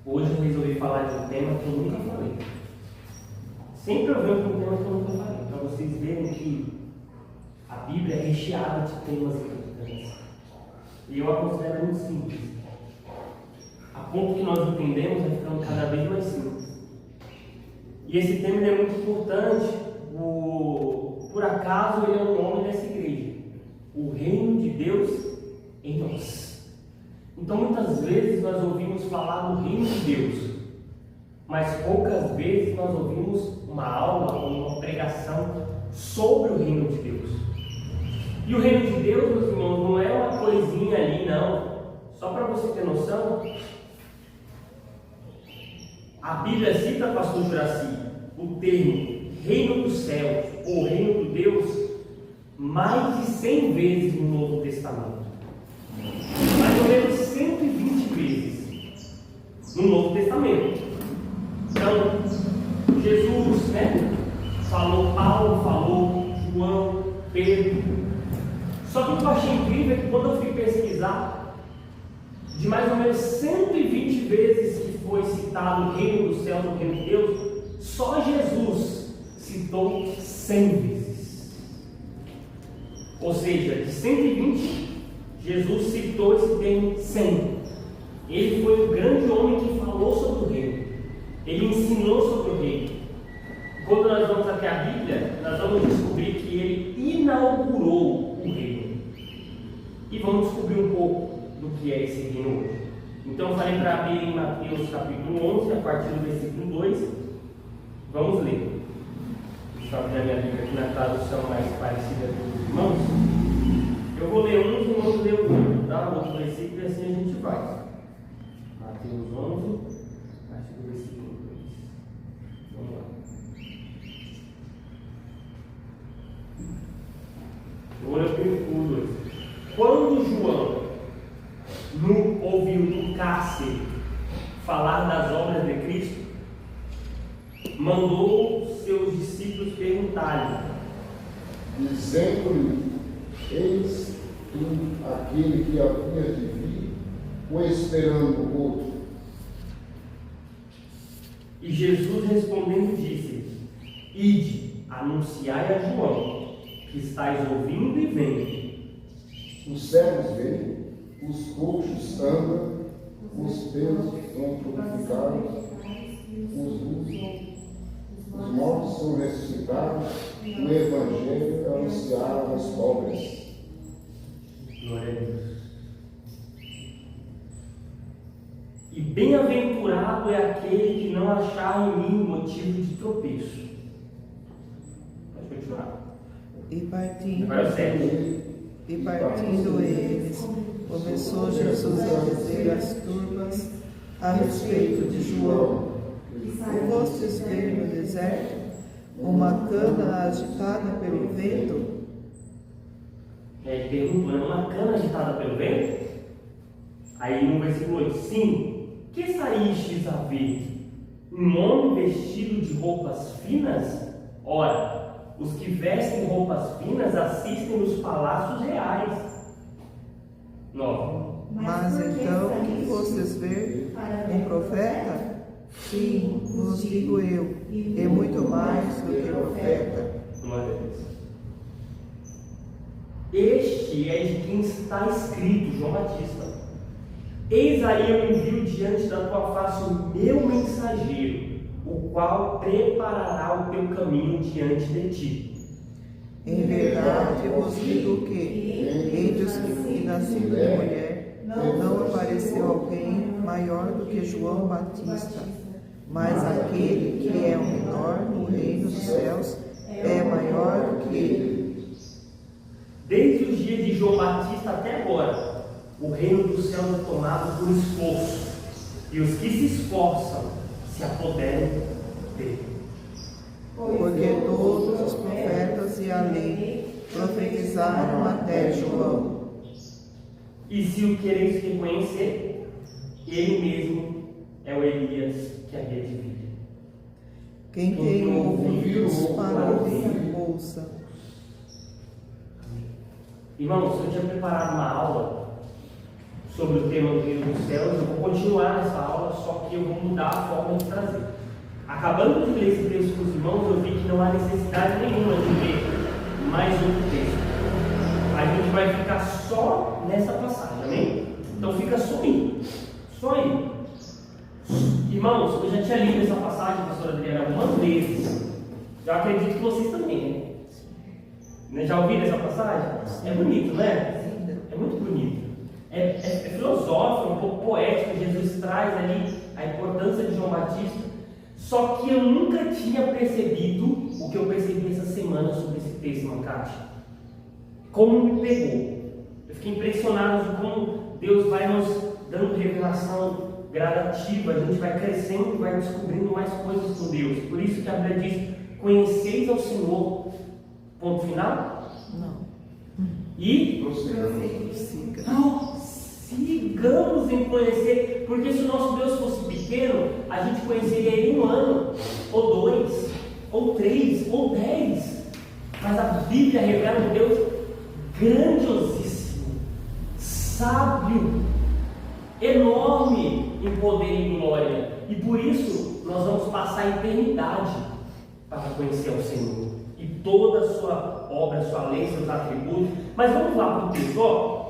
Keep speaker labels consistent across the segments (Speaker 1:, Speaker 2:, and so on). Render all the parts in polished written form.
Speaker 1: Hoje eu resolvi falar de um tema que eu nunca falei. Sempre eu venho com um tema que eu nunca falei, para vocês verem que a Bíblia é recheada de temas importantes. E eu a considero muito simples. A ponto que nós entendemos vai ficando cada vez mais simples. E esse tema é muito importante, por acaso ele é o nome dessa igreja. O reino de Deus em nós. Então muitas vezes nós ouvimos falar do reino de Deus, mas poucas vezes nós ouvimos uma aula ou uma pregação sobre o reino de Deus. E o reino de Deus, meus irmãos, não é uma coisinha ali, não. Só para você ter noção, a Bíblia cita, pastor Juraci, o termo reino dos céus ou reino de Deus mais de 100 vezes no Novo Testamento. Mais ou menos 120 vezes no Novo Testamento. Então, Jesus, falou, Paulo falou, João, Pedro. Só que o que eu achei incrível é que quando eu fui pesquisar, de mais ou menos 120 vezes que foi citado o reino do céu, o reino de Deus, só Jesus citou 100 vezes. Ou seja, de 120, Jesus citou esse termo 100. Ele foi o grande homem que falou sobre o reino. Ele ensinou sobre o reino. Quando nós vamos até a Bíblia, nós vamos descobrir que ele inaugurou o reino. E vamos descobrir um pouco do que é esse reino hoje. Então eu falei para abrir em Mateus capítulo 11, a partir do versículo 2. Vamos ler. Deixa eu abrir a minha Bíblia aqui na tradução mais parecida com os irmãos. Eu vou ler uns e os irmãos ler o outro, tá? O outro versículo e assim a gente vai. Mateus 11, a partir do versículo 2. Vamos lá. Eu vou ler o 2. Quando João ouviu no cárcere falar das obras de Cristo, mandou seus discípulos perguntar-lhe,
Speaker 2: dizendo-lhe: eis tu aquele que havia de vir, ou esperando outro?
Speaker 1: E Jesus respondendo disse: ide, anunciai a João, que estáis ouvindo e vendo.
Speaker 2: Os cegos veem, os coxos andam, os pelos são purificados, os mortos são ressuscitados, o Evangelho é anunciado aos pobres.
Speaker 1: Glória a Deus. E bem-aventurado é aquele que não achar em mim motivo de tropeço. Pode continuar.
Speaker 3: E partindo eles, começou Jesus a dizer às turmas a respeito de João: o fostes ver no deserto uma cana agitada pelo vento?
Speaker 1: Ele perguntou: é uma cana agitada pelo vento? Aí no versículo 8: sim, que saístes a ver? Um homem vestido de roupas finas? Ora, os que vestem roupas finas assistem nos palácios reais. 9.
Speaker 3: Mas então que fostes ver um profeta? Sim, vos digo eu, e muito mais do que profeta.
Speaker 1: Glória a Deus. Este é de quem está escrito, João Batista: eis aí eu envio diante da tua face o meu mensageiro, o qual preparará o teu caminho diante de ti.
Speaker 3: Em verdade vos digo que, entre os que fui nascido de mulher, não apareceu alguém maior do que João Batista, mas aquele que é o menor no reino dos céus é maior do que ele.
Speaker 1: Desde os dias de João Batista até agora, o reino dos céus é tomado por esforço, e os que se esforçam se apoderam dele.
Speaker 3: Porque todos os profetas e a lei profetizaram até João.
Speaker 1: E se o quereis reconhecer, ele mesmo é o Elias que havia de vir.
Speaker 3: Quem tem ouvidos para ouvir, ouça.
Speaker 1: Irmãos, eu tinha preparado uma aula sobre o tema do reino dos céus. Eu vou continuar essa aula, só que eu vou mudar a forma de trazer. Acabando de ler esse texto com os irmãos, eu vi que não há necessidade nenhuma de ler mais outro texto. A gente vai ficar só nessa passagem, amém? Então fica só aí. Só aí. Irmãos, eu já tinha lido essa passagem, pastora Adriana, algumas vezes. Eu acredito que vocês também, né? Já ouviram essa passagem? É bonito, né? É muito bonito. É filosófico, um pouco poético. Jesus traz ali a importância de João Batista. Só que eu nunca tinha percebido o que eu percebi essa semana sobre esse texto, Macate. Como me pegou. Eu fiquei impressionado de como Deus vai nos dando revelação gradativa. A gente vai crescendo e vai descobrindo mais coisas com Deus. Por isso que a Bíblia diz: conheceis ao Senhor. Ponto final?
Speaker 3: Não.
Speaker 1: E sigamos em conhecer, porque se o nosso Deus fosse pequeno, a gente conheceria ele em 1 ano, ou 2, ou 3, ou 10. Mas a Bíblia revela um Deus grandiosíssimo, sábio, enorme em poder e em glória. E por isso nós vamos passar a eternidade para conhecer o Senhor e toda a sua obra, sua lei, seus atributos. Mas vamos lá para o texto.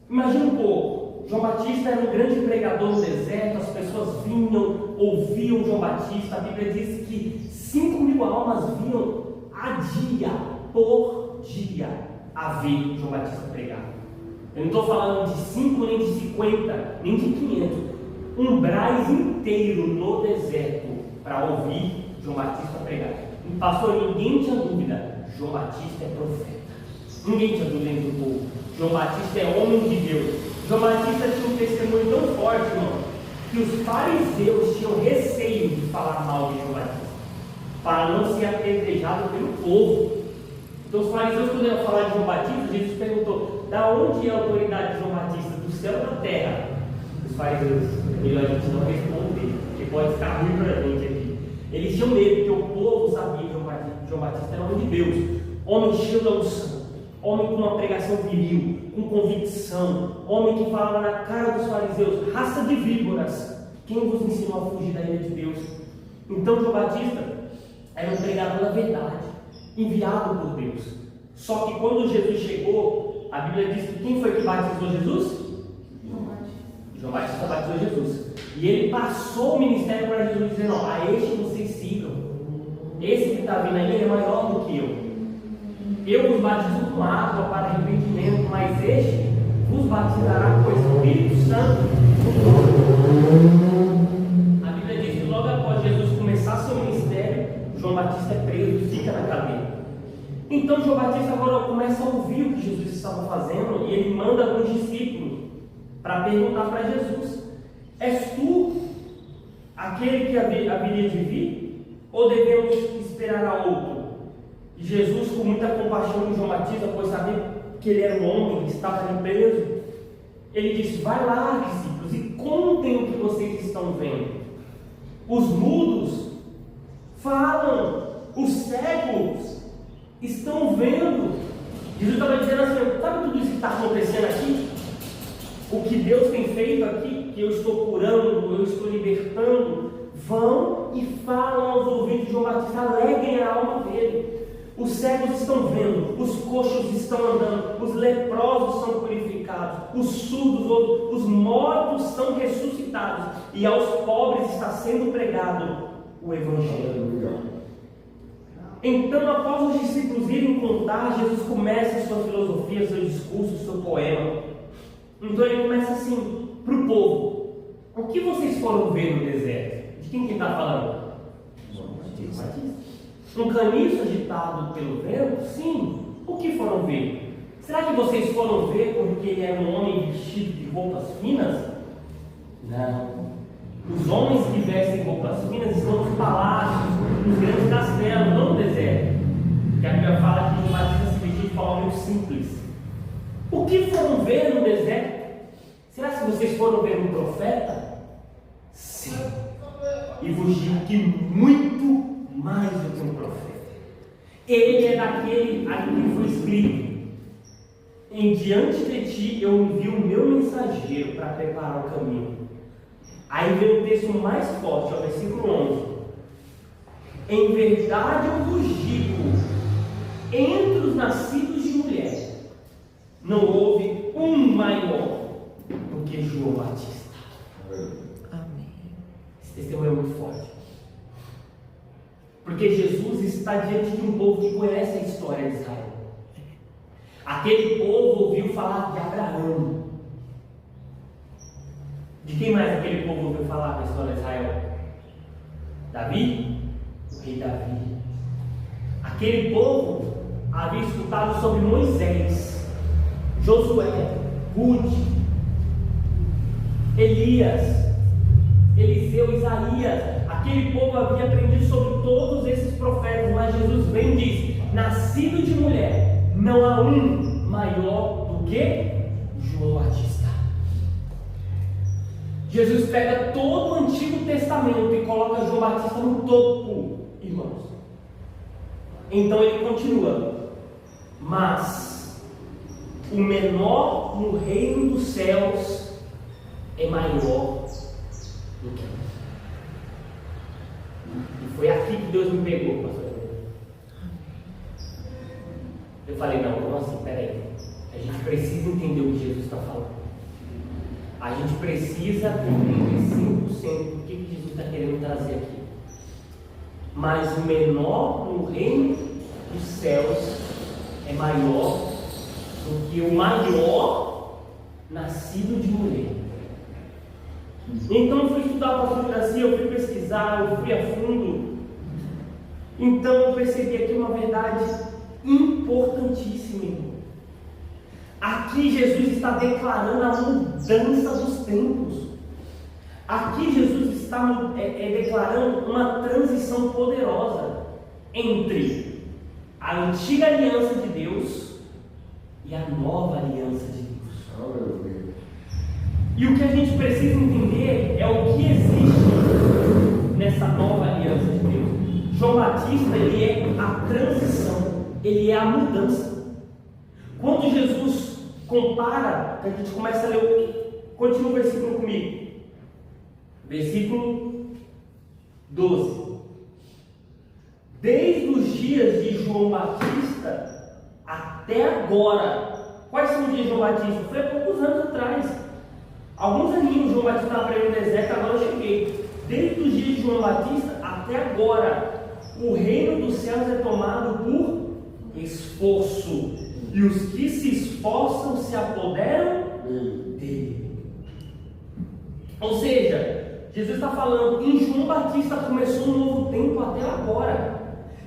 Speaker 1: Imagina um pouco. João Batista era um grande pregador no deserto. As pessoas vinham, ouviam João Batista. A Bíblia diz que 5.000 almas vinham por dia a ver João Batista pregar. Eu não estou falando de 5, nem de 50, nem de 500. Umbrais inteiro no deserto para ouvir João Batista pregar. Pastor, ninguém tinha dúvida. João Batista é profeta. Ninguém tinha dúvida entre o povo. João Batista é homem de Deus. João Batista tinha um testemunho tão forte, irmão, que os fariseus tinham receio de falar mal de João Batista, para não ser apedrejado pelo povo. Então os fariseus, quando iam falar de João Batista, Jesus perguntou: da onde é a autoridade de João Batista? Do céu ou da terra? Os fariseus, melhor a gente não responder, porque pode ficar ruim para a gente aqui. Eles tinham medo, porque o povo sabia que João Batista era homem de Deus, homem cheio da unção, homem com uma pregação viril, com convicção, homem que falava na cara dos fariseus: raça de víboras, quem vos ensinou a fugir da ira de Deus? Então João Batista era um pregador da verdade, enviado por Deus. Só que quando Jesus chegou, a Bíblia diz que quem foi que batizou Jesus? João Batista batizou Jesus. E ele passou o ministério para Jesus, dizendo: a este vocês sigam. Esse que está vindo aí é maior do que eu. Eu vos batizo com água para arrependimento, mas este vos batizará com o Espírito Santo. A Bíblia diz que logo após Jesus começar seu ministério, João Batista é preso e fica na cadeia. Então João Batista agora começa a ouvir o que Jesus estava fazendo e ele manda alguns discípulos para perguntar para Jesus: és tu aquele que haveria de vir? Ou devemos esperar a outro? E Jesus, com muita compaixão de João Batista, pois sabia que ele era um homem que estava ali preso, ele disse: vai lá, discípulos, e contem o que vocês estão vendo. Os mudos falam, os cegos estão vendo. Jesus estava dizendo assim: sabe tudo isso que está acontecendo aqui? O que Deus tem feito aqui, que eu estou curando, eu estou libertando. Vão e falam aos ouvidos de João Batista, alegrem a alma dele. Os cegos estão vendo, os coxos estão andando, os leprosos são purificados, os surdos, os mortos são ressuscitados, e aos pobres está sendo pregado o Evangelho. Então, após os discípulos irem contar, Jesus começa a sua filosofia, seu discurso, seu poema. Então ele começa assim, para o povo: o que vocês foram ver no deserto? De quem que está falando? João Batista. Um caniço agitado pelo vento? Sim. O que foram ver? Será que vocês foram ver porque ele era um homem vestido de roupas finas? Não. Os homens que vestem roupas finas estão nos palácios, nos grandes castelos, não no deserto. Porque a Bíblia fala que João Batista se vestia de forma muito simples. O que foram ver no deserto? Será que vocês foram ver um profeta? Sim. E vos digo que muito mais do que um profeta. Ele é daquele a quem foi escrito: em diante de ti eu envio o meu mensageiro para preparar o caminho. Aí vem o texto mais forte, o versículo 11. Em verdade eu vos digo, entre os nascidos de mulher, não houve um maior do que João Batista.
Speaker 3: Amém.
Speaker 1: Esse testemunho é muito forte. Porque Jesus está diante de um povo que conhece a história de Israel. Aquele povo ouviu falar de Abraão. De quem mais aquele povo ouviu falar da história de Israel? Davi? O rei Davi. Aquele povo havia escutado sobre Moisés, Josué, Rude, Elias, Eliseu, Isaías. Aquele povo havia aprendido sobre todos esses profetas, mas Jesus vem e diz: nascido de mulher, não há um maior do que João Batista. Jesus pega todo o Antigo Testamento e coloca João Batista no topo, irmãos. Então ele continua: mas o menor no reino dos céus é maior do que ele. E foi aqui que Deus me pegou, pastor. Eu falei: não, como assim? Peraí, a gente precisa entender o que Jesus está falando. A gente precisa compreender 100% o que Jesus está querendo trazer aqui. Mas o menor no reino dos céus é maior do que o maior nascido de mulher. Então eu fui estudar a fotografia, eu fui pesquisar, eu fui a fundo. Então eu percebi aqui uma verdade importantíssima, irmão. Aqui Jesus está declarando a mudança dos tempos. Aqui Jesus está declarando uma transição poderosa entre a antiga aliança de Deus e a nova aliança de Deus. E o que a gente precisa entender é o que existe nessa nova aliança de Deus. João Batista, ele é a transição, ele é a mudança. Quando Jesus compara, a gente começa a ler, continua o versículo comigo. Versículo 12. Desde os dias de João Batista até agora. Quais são os dias de João Batista? Foi há poucos anos atrás. Alguns aninhos João Batista estava pregando no deserto, agora eu cheguei. Desde os dias de João Batista até agora, o reino dos céus é tomado por esforço, e os que se esforçam se apoderam dele. Ou seja, Jesus está falando, em João Batista começou um novo tempo até agora,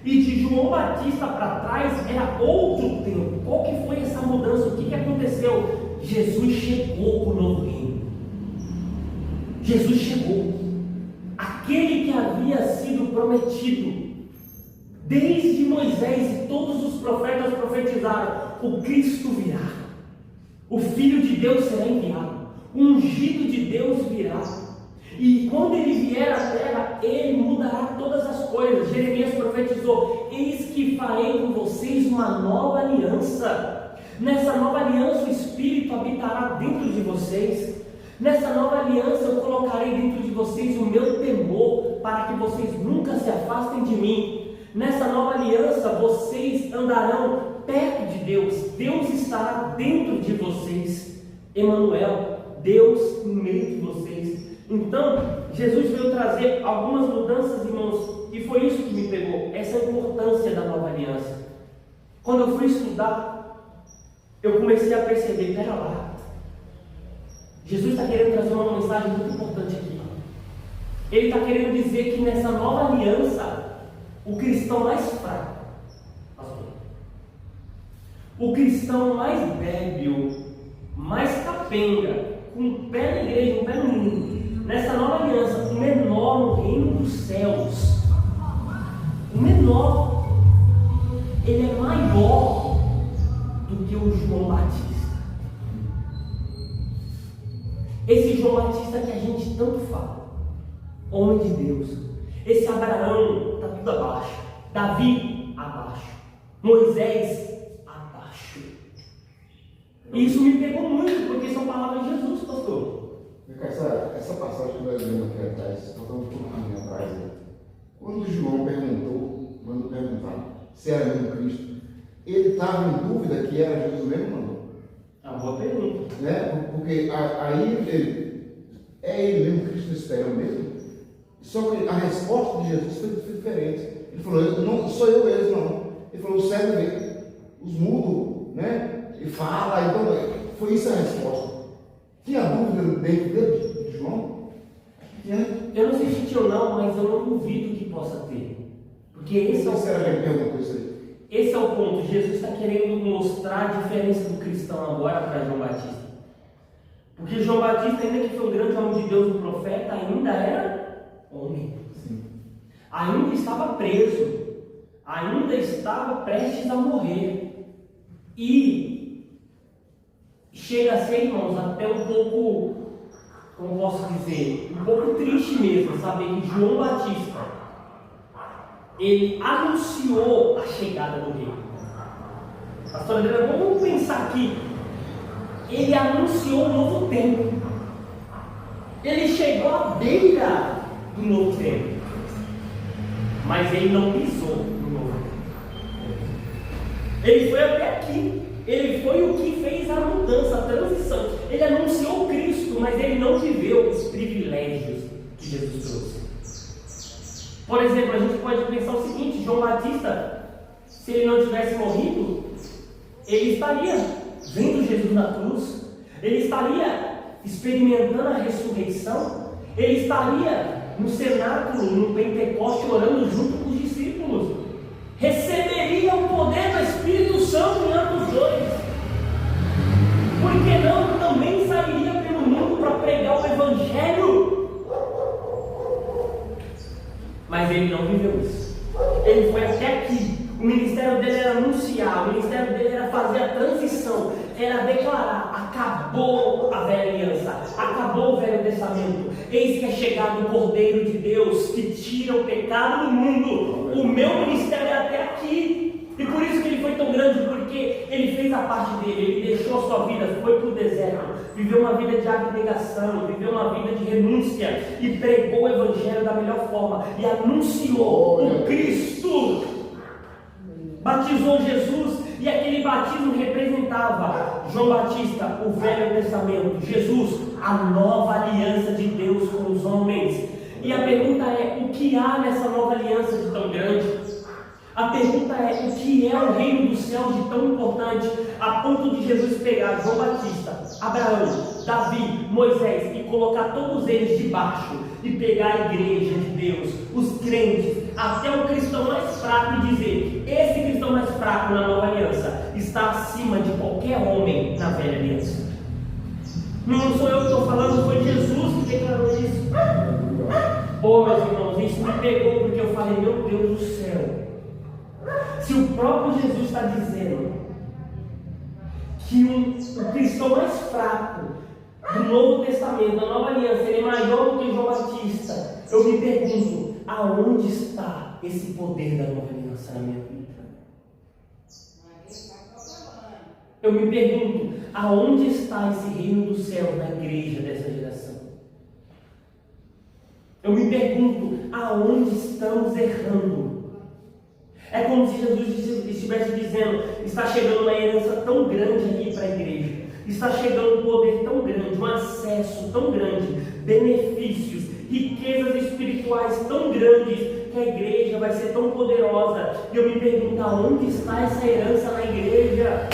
Speaker 1: e de João Batista para trás era outro tempo. Qual que foi essa mudança? O que aconteceu? Jesus chegou para o novo reino. Jesus chegou, aquele que havia sido prometido desde Moisés, e todos os profetas profetizaram: o Cristo virá, o Filho de Deus será enviado, o ungido de Deus virá, e quando ele vier à terra, ele mudará todas as coisas. Jeremias profetizou: eis que farei com vocês uma nova aliança. Nessa nova aliança o Espírito habitará dentro de vocês. Nessa nova aliança eu colocarei dentro de vocês o meu temor, para que vocês nunca se afastem de mim. Nessa nova aliança vocês andarão perto de Deus. Deus estará dentro de vocês. Emanuel, Deus no meio de vocês. Então, Jesus veio trazer algumas mudanças, irmãos, e foi isso que me pegou, essa importância da nova aliança. Quando eu fui estudar, eu comecei a perceber: pera lá, Jesus está querendo trazer uma mensagem muito importante aqui. Ele está querendo dizer que nessa nova aliança, o cristão mais fraco, o cristão mais débil, mais capenga, com um pé na igreja, um pé no mundo, nessa nova aliança, o menor no reino dos céus, o menor, ele é maior do que o João Batista. Esse João Batista que a gente tanto fala, homem de Deus, esse Abraão está tudo abaixo, Davi abaixo, Moisés abaixo. Isso me pegou muito, porque são palavras de Jesus, pastor.
Speaker 2: Essa passagem que nós lemos aqui atrás, faltando um pouquinho atrás, quando João mandou perguntar se era mesmo Cristo, ele estava em dúvida que era Jesus mesmo ou não?
Speaker 1: Ah, boa pergunta.
Speaker 2: Né? Porque aí é ele mesmo que Cristo espera mesmo. Só que a resposta de Jesus foi diferente. Ele falou, não sou eu mesmo, não. Ele falou, o cego vê, os mudos, né? E fala, então foi isso a resposta. Tinha dúvida dentro dele, de João?
Speaker 1: Eu não sei se tinha ou não, mas eu não duvido que possa ter. Porque esse é o ponto. Esse é o ponto. Jesus está querendo mostrar a diferença do cristão agora para João Batista. Porque João Batista, ainda que foi um grande homem de Deus, um profeta, ainda era homem.
Speaker 2: Sim.
Speaker 1: Ainda estava preso. Ainda estava prestes a morrer. E chega a ser, irmãos, até um pouco, como posso dizer, um pouco triste mesmo, saber que João Batista, ele anunciou a chegada do rei. Pastor André, vamos pensar aqui. Ele anunciou um novo tempo. Ele chegou à beira do novo tempo. Mas ele não pisou no novo tempo. Ele foi até aqui. Ele foi o que fez a mudança, a transição. Ele anunciou Cristo, mas ele não viveu os privilégios que Jesus trouxe. Por exemplo, a gente pode pensar o seguinte: João Batista, se ele não tivesse morrido, ele estaria vendo Jesus na cruz, ele estaria experimentando a ressurreição, ele estaria no cenáculo, no Pentecoste, orando junto com os discípulos, receberia o poder do Espírito Santo em Atos 2. Por que não também sairia pelo mundo para pregar o Evangelho? Mas ele não viveu isso. Ele foi até aqui. O ministério dele era anunciar, o ministério dele era fazer a transição, era declarar: acabou a velha aliança, acabou o velho testamento, eis que é chegado o Cordeiro de Deus que tira o pecado do mundo. O meu ministério é até aqui. E por isso que ele foi tão grande, porque ele fez a parte dele, ele deixou a sua vida, foi para o deserto, viveu uma vida de abnegação, viveu uma vida de renúncia e pregou o Evangelho da melhor forma e anunciou o Cristo. Batizou Jesus, e aquele batismo representava João Batista, o Velho Testamento, Jesus, a nova aliança de Deus com os homens. E a pergunta é: o que há nessa nova aliança de tão grande? A pergunta é: o que é o reino dos céus de tão importante, a ponto de Jesus pegar João Batista, Abraão, Davi, Moisés e colocar todos eles debaixo e pegar a igreja de Deus, os crentes, até o cristão mais fraco, e dizer: esse cristão mais fraco na nova aliança está acima de qualquer homem na velha aliança? Não sou eu que estou falando, foi Jesus que declarou isso. Meus irmãos, isso me pegou, porque eu falei: meu Deus do céu, se o próprio Jesus está dizendo que o cristão mais fraco do Novo Testamento, da Nova Aliança, ele é maior do que João Batista, eu me pergunto: aonde está esse poder da Nova Aliança na minha vida? Eu me pergunto: aonde está esse reino do céu na igreja dessa geração? Eu me pergunto: aonde estamos errando? É como se Jesus estivesse dizendo: está chegando uma herança tão grande aqui para a igreja, está chegando um poder tão grande, um acesso tão grande, benefícios, riquezas espirituais tão grandes, que a igreja vai ser tão poderosa. E eu me pergunto: aonde está essa herança na igreja?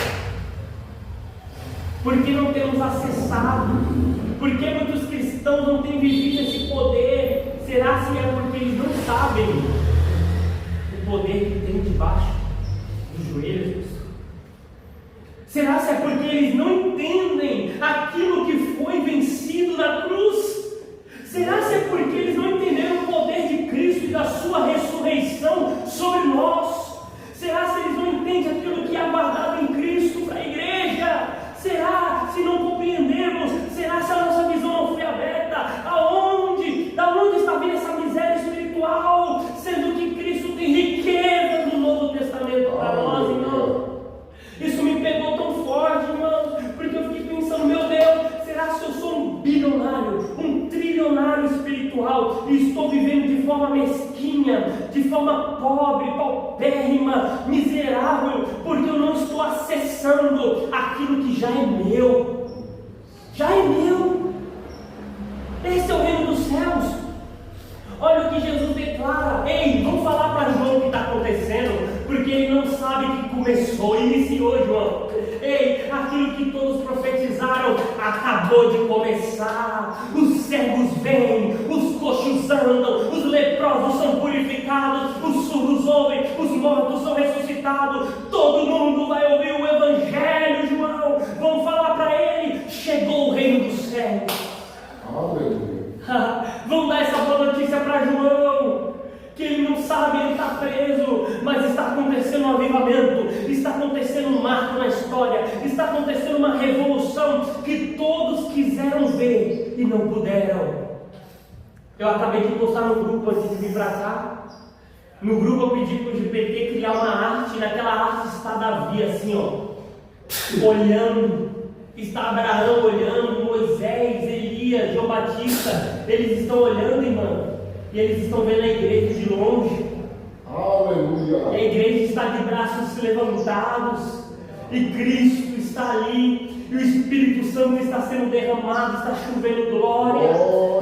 Speaker 1: Por que não temos acessado? Por que muitos cristãos não têm vivido esse poder? Será que é porque eles não sabem o poder que tem debaixo dos joelhos? Será que é porque eles não entendem aquilo que foi vencido na cruz? Será que é porque eles não entenderam o poder de Cristo e da sua ressurreição sobre nós? Será que eles não entendem aquilo que é aguardado em Cristo para a igreja? Será, se não compreendemos, será se a nossa visão não foi aberta? Da onde está vindo essa miséria espiritual, sendo que Cristo tem riqueza no Novo Testamento para nós, irmãos? Isso me pegou tão forte, irmãos, porque eu de forma pobre, paupérrima, miserável, porque eu não estou acessando aquilo que já é meu. Já é meu. Esse é o reino dos céus. Olha o que Jesus declara. Ei, vamos falar para João o que está acontecendo, porque ele não sabe que começou, iniciou, João. Ei, aquilo que todos profetizaram acabou de começar. Os cegos vêm, os coxos andam, os leprosos são purificados, os surdos ouvem, os mortos são ressuscitados. Todo mundo vai ouvir o Evangelho, João. Vamos falar para ele: chegou o reino dos céus.
Speaker 2: Aleluia.
Speaker 1: Vamos dar essa boa notícia para João, que ele não sabe, ele está preso, mas está acontecendo um avivamento, está acontecendo um marco na história, está acontecendo uma revolução que todos quiseram ver e não puderam. Eu acabei de postar no grupo antes de vir para cá. No grupo eu pedi para o GPT criar uma arte, naquela arte está Davi assim, ó, olhando. Está Abraão olhando, Moisés, Elias, João Batista, eles estão olhando, irmão, e eles estão vendo a igreja de longe.
Speaker 2: Aleluia.
Speaker 1: E a igreja está de braços levantados, e Cristo está ali, e o Espírito Santo está sendo derramado, está chovendo glória,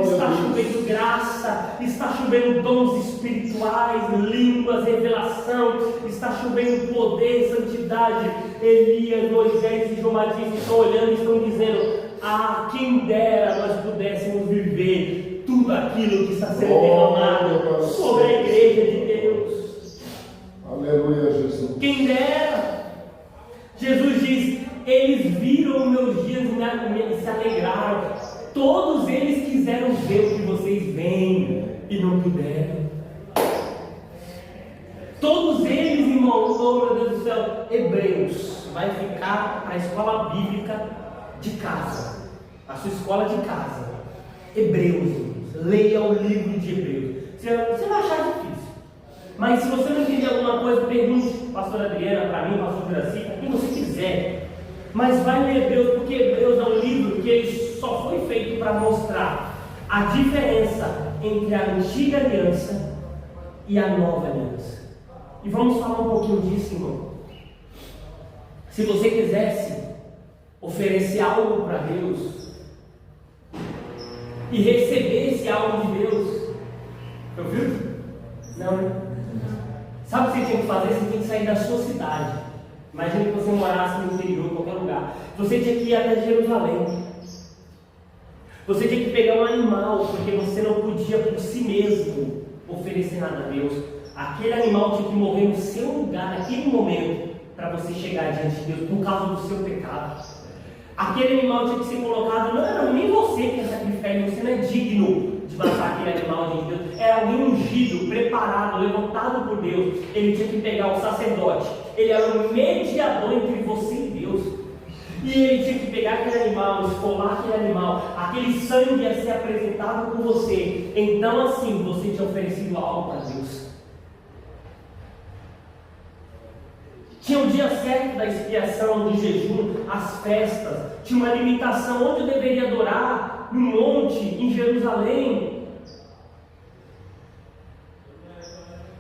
Speaker 1: está chovendo graça, está chovendo dons espirituais, línguas, revelação, está chovendo poder, santidade. Elias, Moisés e João Batista estão olhando e estão dizendo: ah, quem dera nós pudéssemos viver tudo aquilo que está sendo derramado sobre a igreja de Deus.
Speaker 2: Aleluia, Jesus.
Speaker 1: Quem dera. Jesus diz: eles viram meus dias e se alegraram. Todos eles quiseram ver o que vocês veem e não puderam. Todos eles, irmãos, oh meu Deus do céu, Hebreus vai ficar a escola bíblica de casa, a sua escola de casa. Hebreus, irmãos, leia o livro de Hebreus. Você vai achar difícil, mas se você não entender alguma coisa, pergunte, pastora Adriana, para mim, pastor Juraci, para quem você quiser. Mas vai ler Hebreus, porque Hebreus é um livro que ele só foi feito para mostrar a diferença entre a antiga aliança e a nova aliança. E vamos falar um pouquinho disso, irmão. Se você quisesse oferecer algo para Deus e receber esse algo de Deus, ouviu? Não, né? Sabe o que você tinha que fazer? Você tinha que sair da sua cidade. Imagina que você morasse no interior, em qualquer lugar. Você tinha que ir até Jerusalém. Você tinha que pegar um animal, porque você não podia por si mesmo oferecer nada a Deus. Aquele animal tinha que morrer no seu lugar, naquele momento, para você chegar diante de Deus, por causa do seu pecado. Aquele animal tinha que ser colocado, não era nem você que ia sacrificar, você não é digno de matar aquele animal de Deus. Era alguém ungido, preparado, levantado por Deus. Ele tinha que pegar o sacerdote, ele era o mediador entre você e Deus. E ele tinha que pegar aquele animal, esfolar aquele animal, aquele sangue ia ser apresentado por você. Então assim, você tinha oferecido algo para Deus. Tinha o dia certo da expiação, do jejum, as festas. Tinha uma limitação onde eu deveria adorar, no monte, em Jerusalém.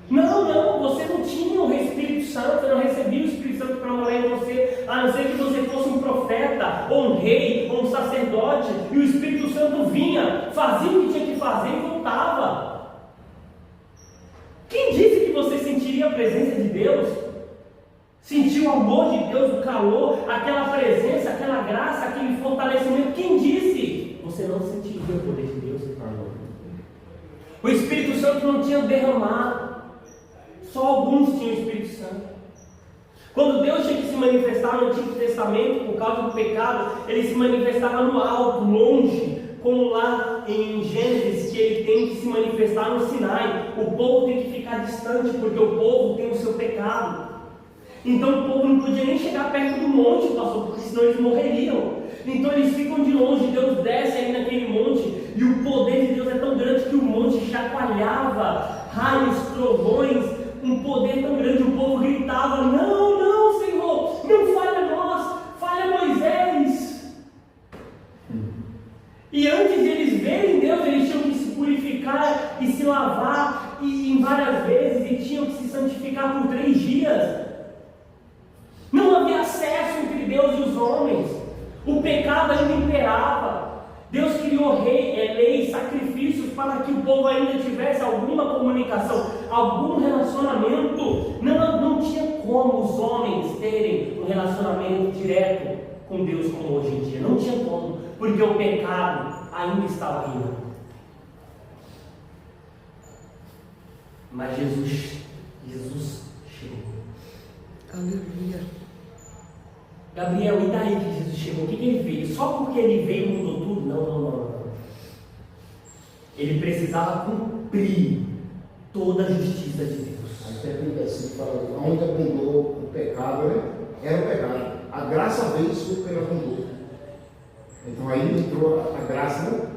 Speaker 1: Não, você não tinha o Espírito Santo, você não recebia o Espírito Santo para morar em você, a não ser que você fosse um profeta, ou um rei, ou um sacerdote, e o Espírito Santo vinha, fazia o que tinha que fazer e voltava. Quem disse que você sentiria a presença de Deus? Sentiu o amor de Deus, o calor, aquela presença, aquela graça, aquele fortalecimento? Quem disse? Você não sentiria o poder de Deus. O Espírito Santo não tinha derramado. Só alguns tinham o Espírito Santo. Quando Deus tinha que se manifestar no Antigo Testamento, por causa do pecado, ele se manifestava no alto, longe, como lá em Gênesis, que ele tem que se manifestar no Sinai. O povo tem que ficar distante, porque o povo tem o seu pecado. Então o povo não podia nem chegar perto do monte, pastor, porque senão eles morreriam. Então eles ficam de longe, Deus desce aí naquele monte, e o poder de Deus é tão grande que o monte chacoalhava, raios, trovões, um poder tão grande, o povo gritava: não, Senhor, não falha nós, falha Moisés. E antes de eles verem Deus, eles tinham que se purificar e se lavar, e em várias vezes, e eles tinham que se santificar por 3 dias. Não havia acesso entre Deus e os homens. O pecado ainda imperava. Deus criou leis, sacrifícios para que o povo ainda tivesse alguma comunicação, algum relacionamento. Não tinha como os homens terem um relacionamento direto com Deus como hoje em dia. Não tinha como, porque o pecado ainda estava reinando. Mas Jesus chegou.
Speaker 3: Aleluia.
Speaker 1: Gabriel, e daí que Jesus chegou? O que ele veio? Só porque ele veio mudou tudo? Não. Ele precisava cumprir toda a justiça de Deus.
Speaker 2: Até porque assim, fala, onde abundou o pecado, né? Era o pecado. A graça veio superabundou. Então aí entrou a graça, né?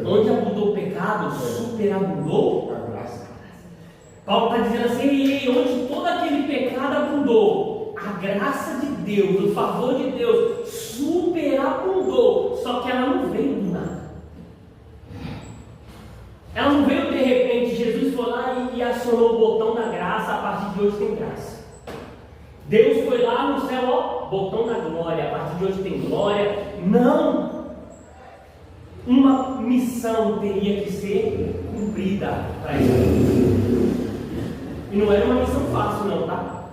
Speaker 1: Onde abundou o pecado, superabundou
Speaker 2: a graça.
Speaker 1: Paulo está dizendo assim, onde todo aquele pecado abundou, a graça de Deus, o favor de Deus superabundou, só que ela não veio do nada. Ela não veio de repente. Jesus foi lá e acionou o botão da graça. A partir de hoje tem graça. Deus foi lá no céu, ó, botão da glória, a partir de hoje tem glória. Não! Uma missão teria que ser cumprida para Israel. E não era uma missão fácil não, tá?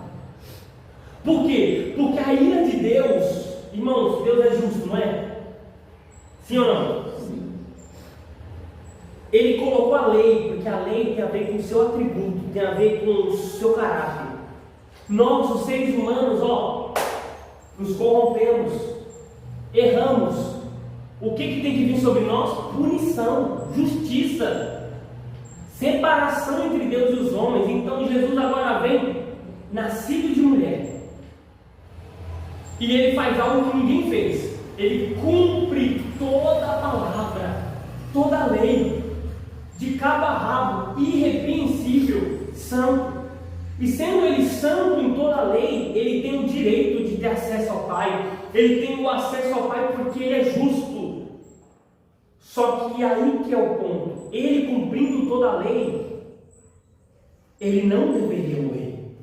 Speaker 1: Por quê? Porque a ira de Deus, irmãos, Deus é justo, não é? Sim ou não? Sim. Ele colocou a lei, porque a lei tem a ver com o seu atributo, tem a ver com o seu caráter. Nós, os seres humanos, nos corrompemos, erramos. O que tem que vir sobre nós? Punição, justiça, separação entre Deus e os homens. Então Jesus agora vem, nascido de mulher, e ele faz algo que ninguém fez. Ele cumpre toda a palavra, toda a lei, de cabo a rabo, irrepreensível, santo. E sendo ele santo em toda a lei, ele tem o direito de ter acesso ao Pai. Ele tem o acesso ao Pai porque ele é justo. Só que aí que é o ponto. Ele cumprindo toda a lei, ele não deveria morrer.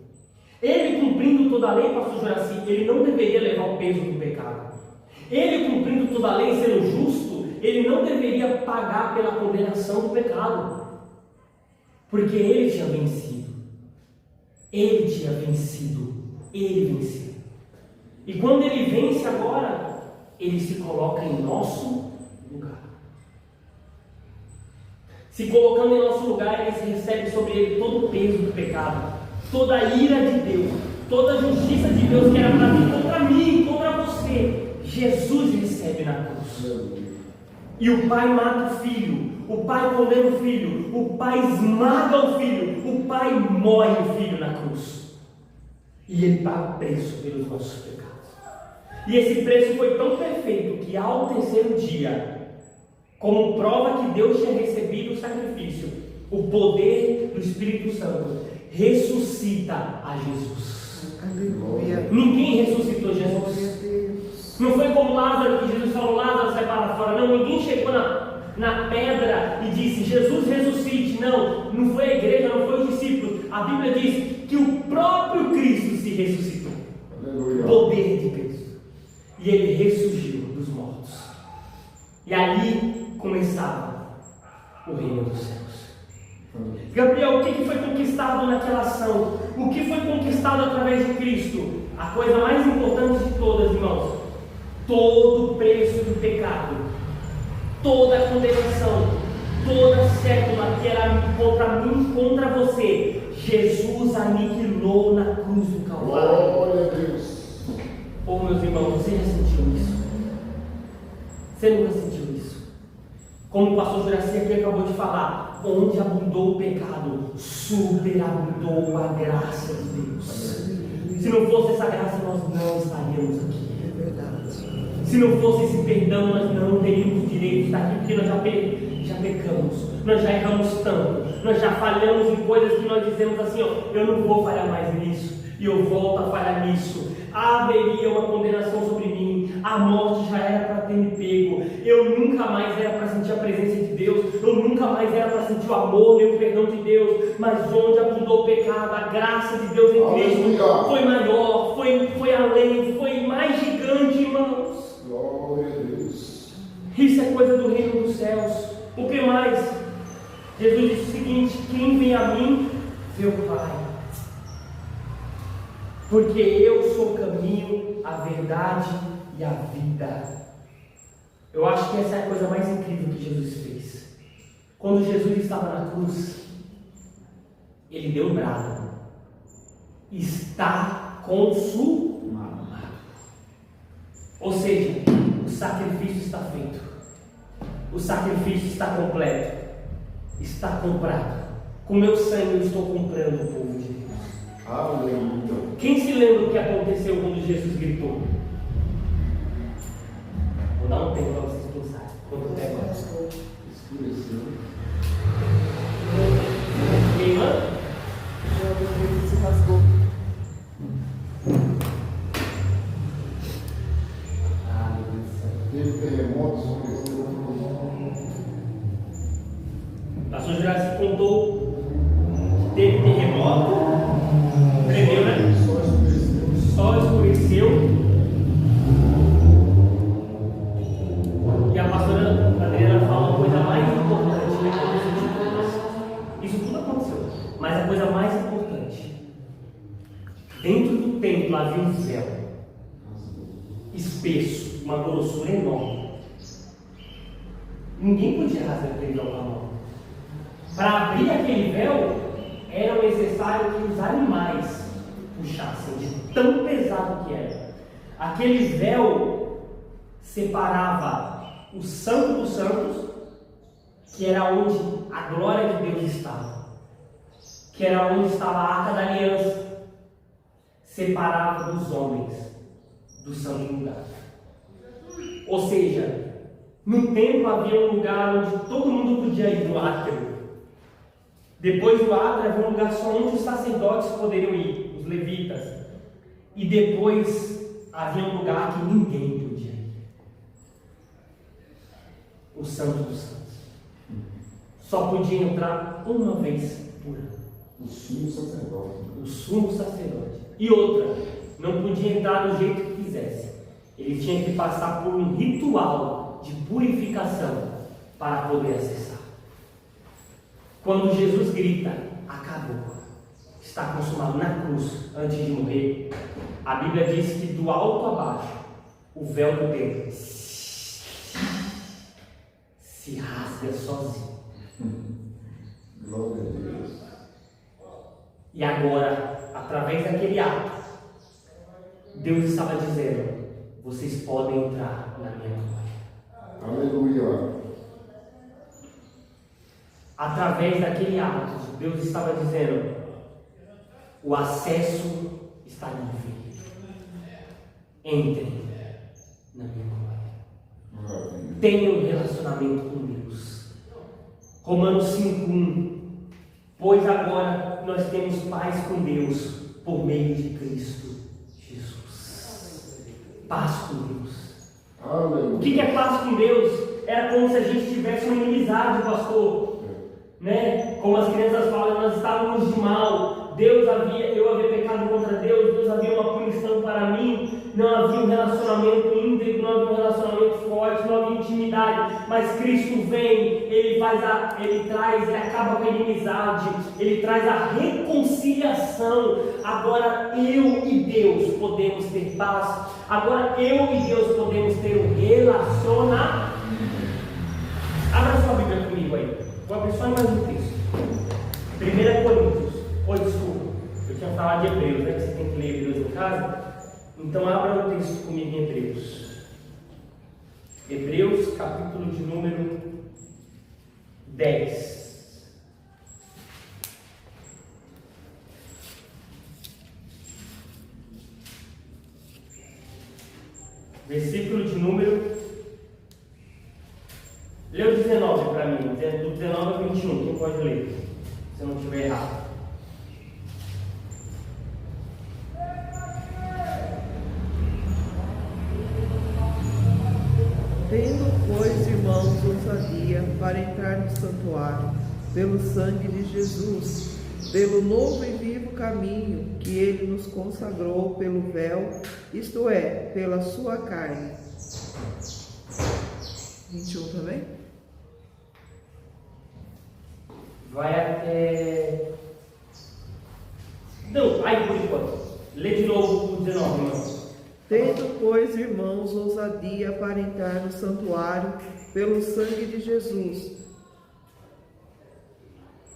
Speaker 1: Ele cumprindo toda a lei, pastor Juraci, ele não deveria levar o peso do pecado. Ele cumprindo toda a lei, sendo justo, ele não deveria pagar pela condenação do pecado. Porque ele tinha vencido. Ele tinha vencido, ele venceu. E quando ele vence agora, ele se coloca em nosso lugar. Se colocando em nosso lugar, ele recebe sobre ele todo o peso do pecado, toda a ira de Deus, toda a justiça de Deus que era para vir contra mim, contra você. Jesus recebe na cruz. E o pai mata o filho, o pai condena o filho, o pai esmaga o filho, o pai morre o filho na cruz. E ele paga o preço pelos nossos pecados. E esse preço foi tão perfeito que ao terceiro dia, como prova que Deus tinha recebido o sacrifício, o poder do Espírito Santo ressuscita a Jesus.
Speaker 3: Aleluia.
Speaker 1: Ninguém ressuscitou Jesus. Não foi como Lázaro, que Jesus falou, Lázaro sai para fora. Não, ninguém chegou na pedra e disse, Jesus ressuscite. Não foi a igreja, não foi os discípulos. A Bíblia diz que o próprio Cristo se ressuscitou. Aleluia. Poder de Cristo. E ele ressurgiu dos mortos. E ali começava o reino dos céus. Gabriel, o que foi conquistado naquela ação? O que foi conquistado através de Cristo? A coisa mais importante de todas, irmãos. Todo o preço do pecado, toda a condenação, toda a cédula que era contra mim, contra você, Jesus aniquilou na cruz do Calvário.
Speaker 2: Glória a Deus.
Speaker 1: Oh, meus irmãos, você já sentiu isso? Você nunca sentiu isso? Como o pastor Juraci aqui acabou de falar, onde abundou o pecado, superabundou a graça de Deus. Se não fosse essa graça, nós não estaríamos aqui.
Speaker 3: É verdade.
Speaker 1: Se não fosse esse perdão, nós não teríamos direito de estar aqui, porque nós já pecamos, nós já erramos tanto, nós já falhamos em coisas que nós dizemos assim, eu não vou falhar mais nisso, E eu volto a falhar nisso. Haveria uma condenação sobre mim. A morte já era para ter me pego. Eu nunca mais era para sentir a presença de Deus. Eu nunca mais era para sentir o amor nem o perdão de Deus. Mas onde abundou o pecado, a graça de Deus em Cristo foi maior, foi além, foi mais gigante, irmãos.
Speaker 2: Glória a Deus.
Speaker 1: Isso é coisa do reino dos céus. O que mais? Jesus disse o seguinte: quem vem a mim, vê o Pai. Porque eu sou o caminho, a verdade e a vida. Eu acho que essa é a coisa mais incrível que Jesus fez. Quando Jesus estava na cruz, ele deu um brado: está consumado. Ou seja, o sacrifício está feito, o sacrifício está completo, está comprado. Com meu sangue eu estou comprando o povo de Deus.
Speaker 2: Aleluia.
Speaker 1: Quem se lembra o que aconteceu quando Jesus gritou? Vou dar um tempo para vocês pensarem. Quando pega
Speaker 2: Escureceu.
Speaker 1: queimando?
Speaker 3: Se rasgou.
Speaker 2: Teve terremoto, escureceu.
Speaker 1: A pastor Juraci contou que teve terremoto, tremeu, né? O sol escureceu. E a pastora Adriana fala uma coisa mais importante que aconteceu de tudo. Isso tudo aconteceu, mas a coisa mais importante: dentro do templo havia um véu espesso, uma grossura enorme. Ninguém podia rasgar aquele véu com a mão. Para abrir aquele véu, era necessário que os animais puxassem, de tão pesado que era. Aquele véu separava o Santo dos Santos, que era onde a glória de Deus estava, que era onde estava a Arca da Aliança, separava dos homens do santo lugar. Ou seja, no templo havia um lugar onde todo mundo podia ir, no átrio. Depois do átrio havia um lugar só onde os sacerdotes poderiam ir, os levitas. E depois havia um lugar que ninguém podia ir: o Santo dos Santos. Só podia entrar uma vez por ano.
Speaker 2: O sumo sacerdote.
Speaker 1: O sumo sacerdote. E outra, não podia entrar do jeito que quisesse. Ele tinha que passar por um ritual de purificação para poder acessar. Quando Jesus grita: acabou, está consumado, na cruz, antes de morrer, a Bíblia diz que do alto a baixo, o véu do templo se rasga sozinho.
Speaker 2: Glória a Deus.
Speaker 1: E agora, através daquele ato, Deus estava dizendo: vocês podem entrar na minha glória.
Speaker 2: Aleluia. Através
Speaker 1: daquele ato, Deus estava dizendo: o acesso está livre. Entrem na minha glória. Tenham um relacionamento com Deus. Romanos 5:1. Pois agora nós temos paz com Deus por meio de Cristo Jesus. Paz com Deus.
Speaker 2: Aleluia.
Speaker 1: O que é paz com Deus? Era como se a gente tivesse uma inimizade, pastor. Né? Como as crianças falam, nós estávamos de mal. eu havia pecado contra Deus, Deus havia uma punição para mim. Não havia um relacionamento íntegro, não havia um relacionamento forte, não havia intimidade. Mas Cristo vem, Ele acaba com a inimizade, Ele traz a reconciliação. Agora eu e Deus podemos ter paz. Agora eu e Deus podemos ter um relacionamento. Abra sua Bíblia comigo aí. Vou abrir só mais um texto. 1 Coríntios. Desculpa. Eu tinha falado de Hebreus, né? Que você tem que ler Hebreus em casa. Então abra o texto comigo em Hebreus. Hebreus, capítulo de número 10. Versículo de número... Lê o 19 para mim, do 19 ao 21, quem pode ler? Se eu não estiver errado.
Speaker 3: pois, irmãos, ousadia para entrar no santuário, pelo sangue de Jesus, pelo novo e vivo caminho que ele nos consagrou pelo véu, isto é, pela sua carne. 21 também?
Speaker 1: Vai até... Não, aí por enquanto. Lê de novo o 19, irmão.
Speaker 3: Tendo, pois, irmãos, ousadia para entrar no santuário pelo sangue de Jesus.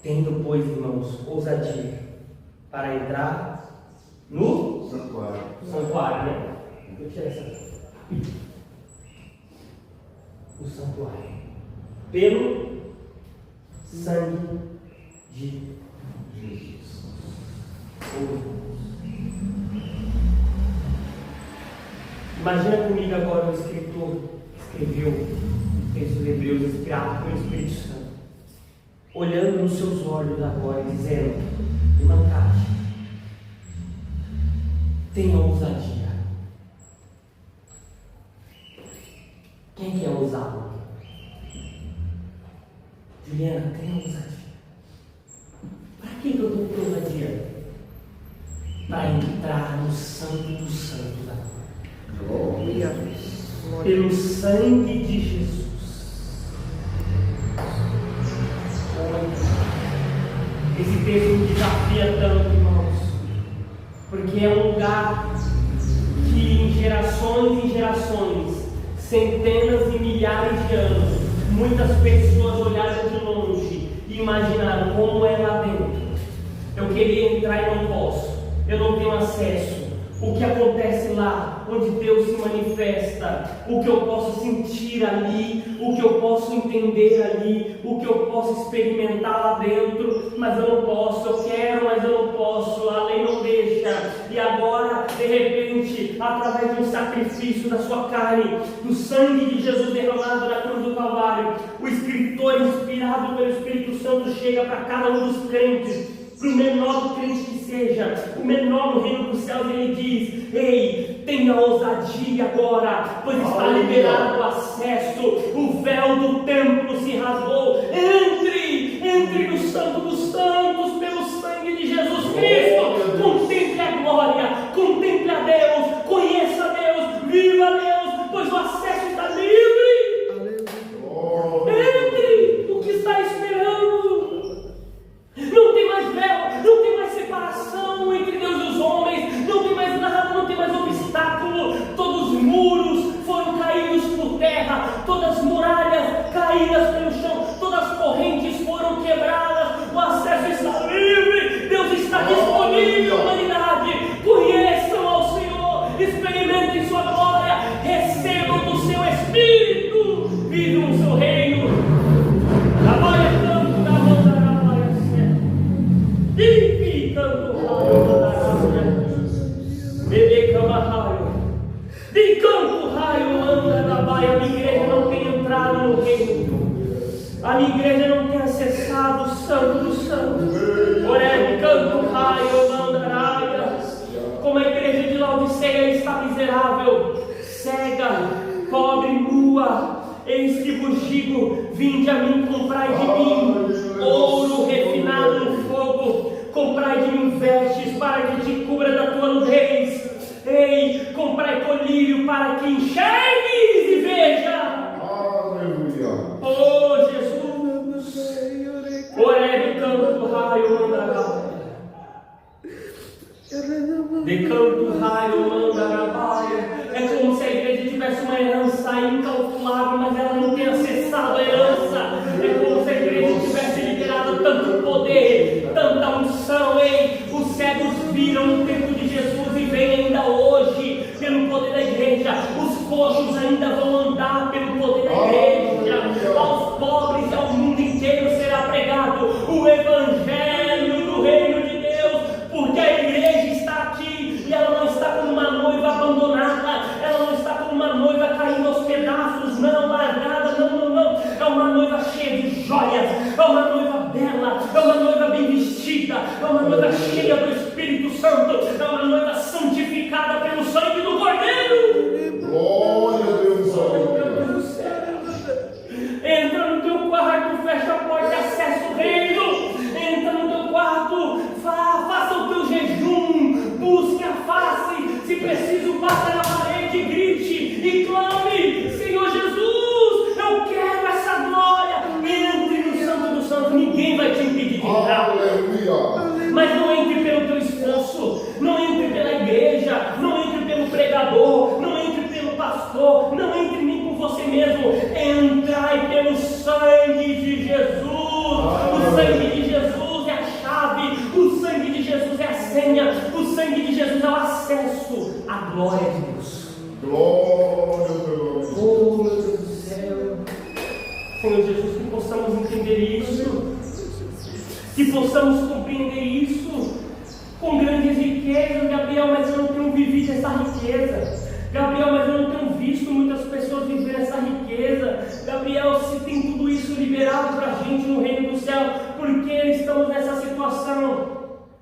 Speaker 1: Tendo, pois, irmãos, ousadia para entrar no santuário, né? Vou tirar essa. O santuário. Pelo sangue de Jesus. Imagina comigo agora o escritor que escreveu o texto de Hebreus, inspirado pelo Espírito Santo, olhando nos seus olhos agora e dizendo: irmandade, tenha ousadia. Quem que é ousado? Juliana, tenha ousadia. Para que eu estou com ousadia? Para entrar no Santo dos Santos agora.
Speaker 3: Glória.
Speaker 1: Pelo sangue de Jesus. Esse texto me desafia tanto, irmãos, porque é um lugar que em gerações e gerações, centenas e milhares de anos, muitas pessoas olharam de longe e imaginaram como é lá dentro. Eu queria entrar e não posso, eu não tenho acesso. O que acontece lá, onde Deus se manifesta, o que eu posso sentir ali, o que eu posso entender ali, o que eu posso experimentar lá dentro, mas eu não posso, eu quero, mas eu não posso, a lei não deixa. E agora, de repente, através de um sacrifício da sua carne, do sangue de Jesus derramado na cruz do Calvário, o escritor inspirado pelo Espírito Santo chega para cada um dos crentes, para o menor crente que seja, o menor no reino dos céus, ele diz: ei, tenha ousadia agora, pois está liberado o acesso, o véu do templo se rasgou, entre no Santo dos Santos, pelo sangue de Jesus Cristo, contemple a glória, contemple a Deus, conheça a Deus, viva a Deus, pois o acesso está livre. Entre, o que está esperando? Não tem mais véu, não tem mais separação entre Deus e os homens, não tem mais nada, não tem mais obstáculo. Todos os muros foram caídos por terra, todas as muralhas caídas pelo chão, todas as correntes foram quebradas, o acesso está livre, Deus está disponível, humanidade. Conheçam ao Senhor, experimentem sua glória, recebam do seu Espírito, vivam o seu reino. Trabalha tanto na mão da de canto raio anda na baia. A minha igreja não tem entrado no reino, a minha igreja não tem acessado o Santo dos Santos. Oreb, canto raio andaraia. Como a igreja de Laodiceia está miserável, cega, pobre, nua, eis que vos digo: vinde a mim, comprai de mim ouro refinado no fogo, comprai de mim vestes para que te cubra da tua nudez. Ei, comprai colírio para que enxergues e veja.
Speaker 2: Aleluia.
Speaker 1: Oh Jesus. Oreb, canto raio andaraia. De canto raio andaraia. É como se a igreja tivesse uma herança incalculável, mas ela não tem acessado a herança. É como se a igreja tivesse liberado tanto poder, tanta unção. Ei, os cegos viram o tempo de Jesus e vêm ainda hoje pelo poder da igreja. Os coxos ainda vão andar pelo poder da igreja. Aos pobres e ao mundo inteiro será pregado o evangelho do reino de Deus, porque a igreja está aqui e ela não está como uma noiva abandonada, ela não está como uma noiva caindo aos pedaços, não, largada, não. É uma noiva cheia de joias, é uma noiva bela, é uma noiva bem vestida, é uma noiva cheia do Espírito Santo, é uma noiva santificada pelo sangue do Cordeiro.
Speaker 2: Glória a Deus.
Speaker 1: Oh, meu Deus do céu. senha. O sangue de Jesus é o acesso à glória de Deus.
Speaker 2: Glória a Deus.
Speaker 1: Oh, meu Deus do céu. Senhor Jesus, que possamos entender isso. Que possamos compreender isso. Com grandes riquezas, Gabriel, mas eu não tenho vivido essa riqueza. Gabriel, mas eu não tenho visto muitas pessoas viver essa riqueza. Gabriel, se tem tudo isso liberado para a gente no reino do céu, por que estamos nessa situação?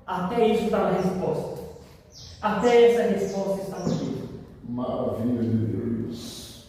Speaker 1: Até isso está na resposta. Até essa resposta está no livro.
Speaker 2: Maravilha de Deus.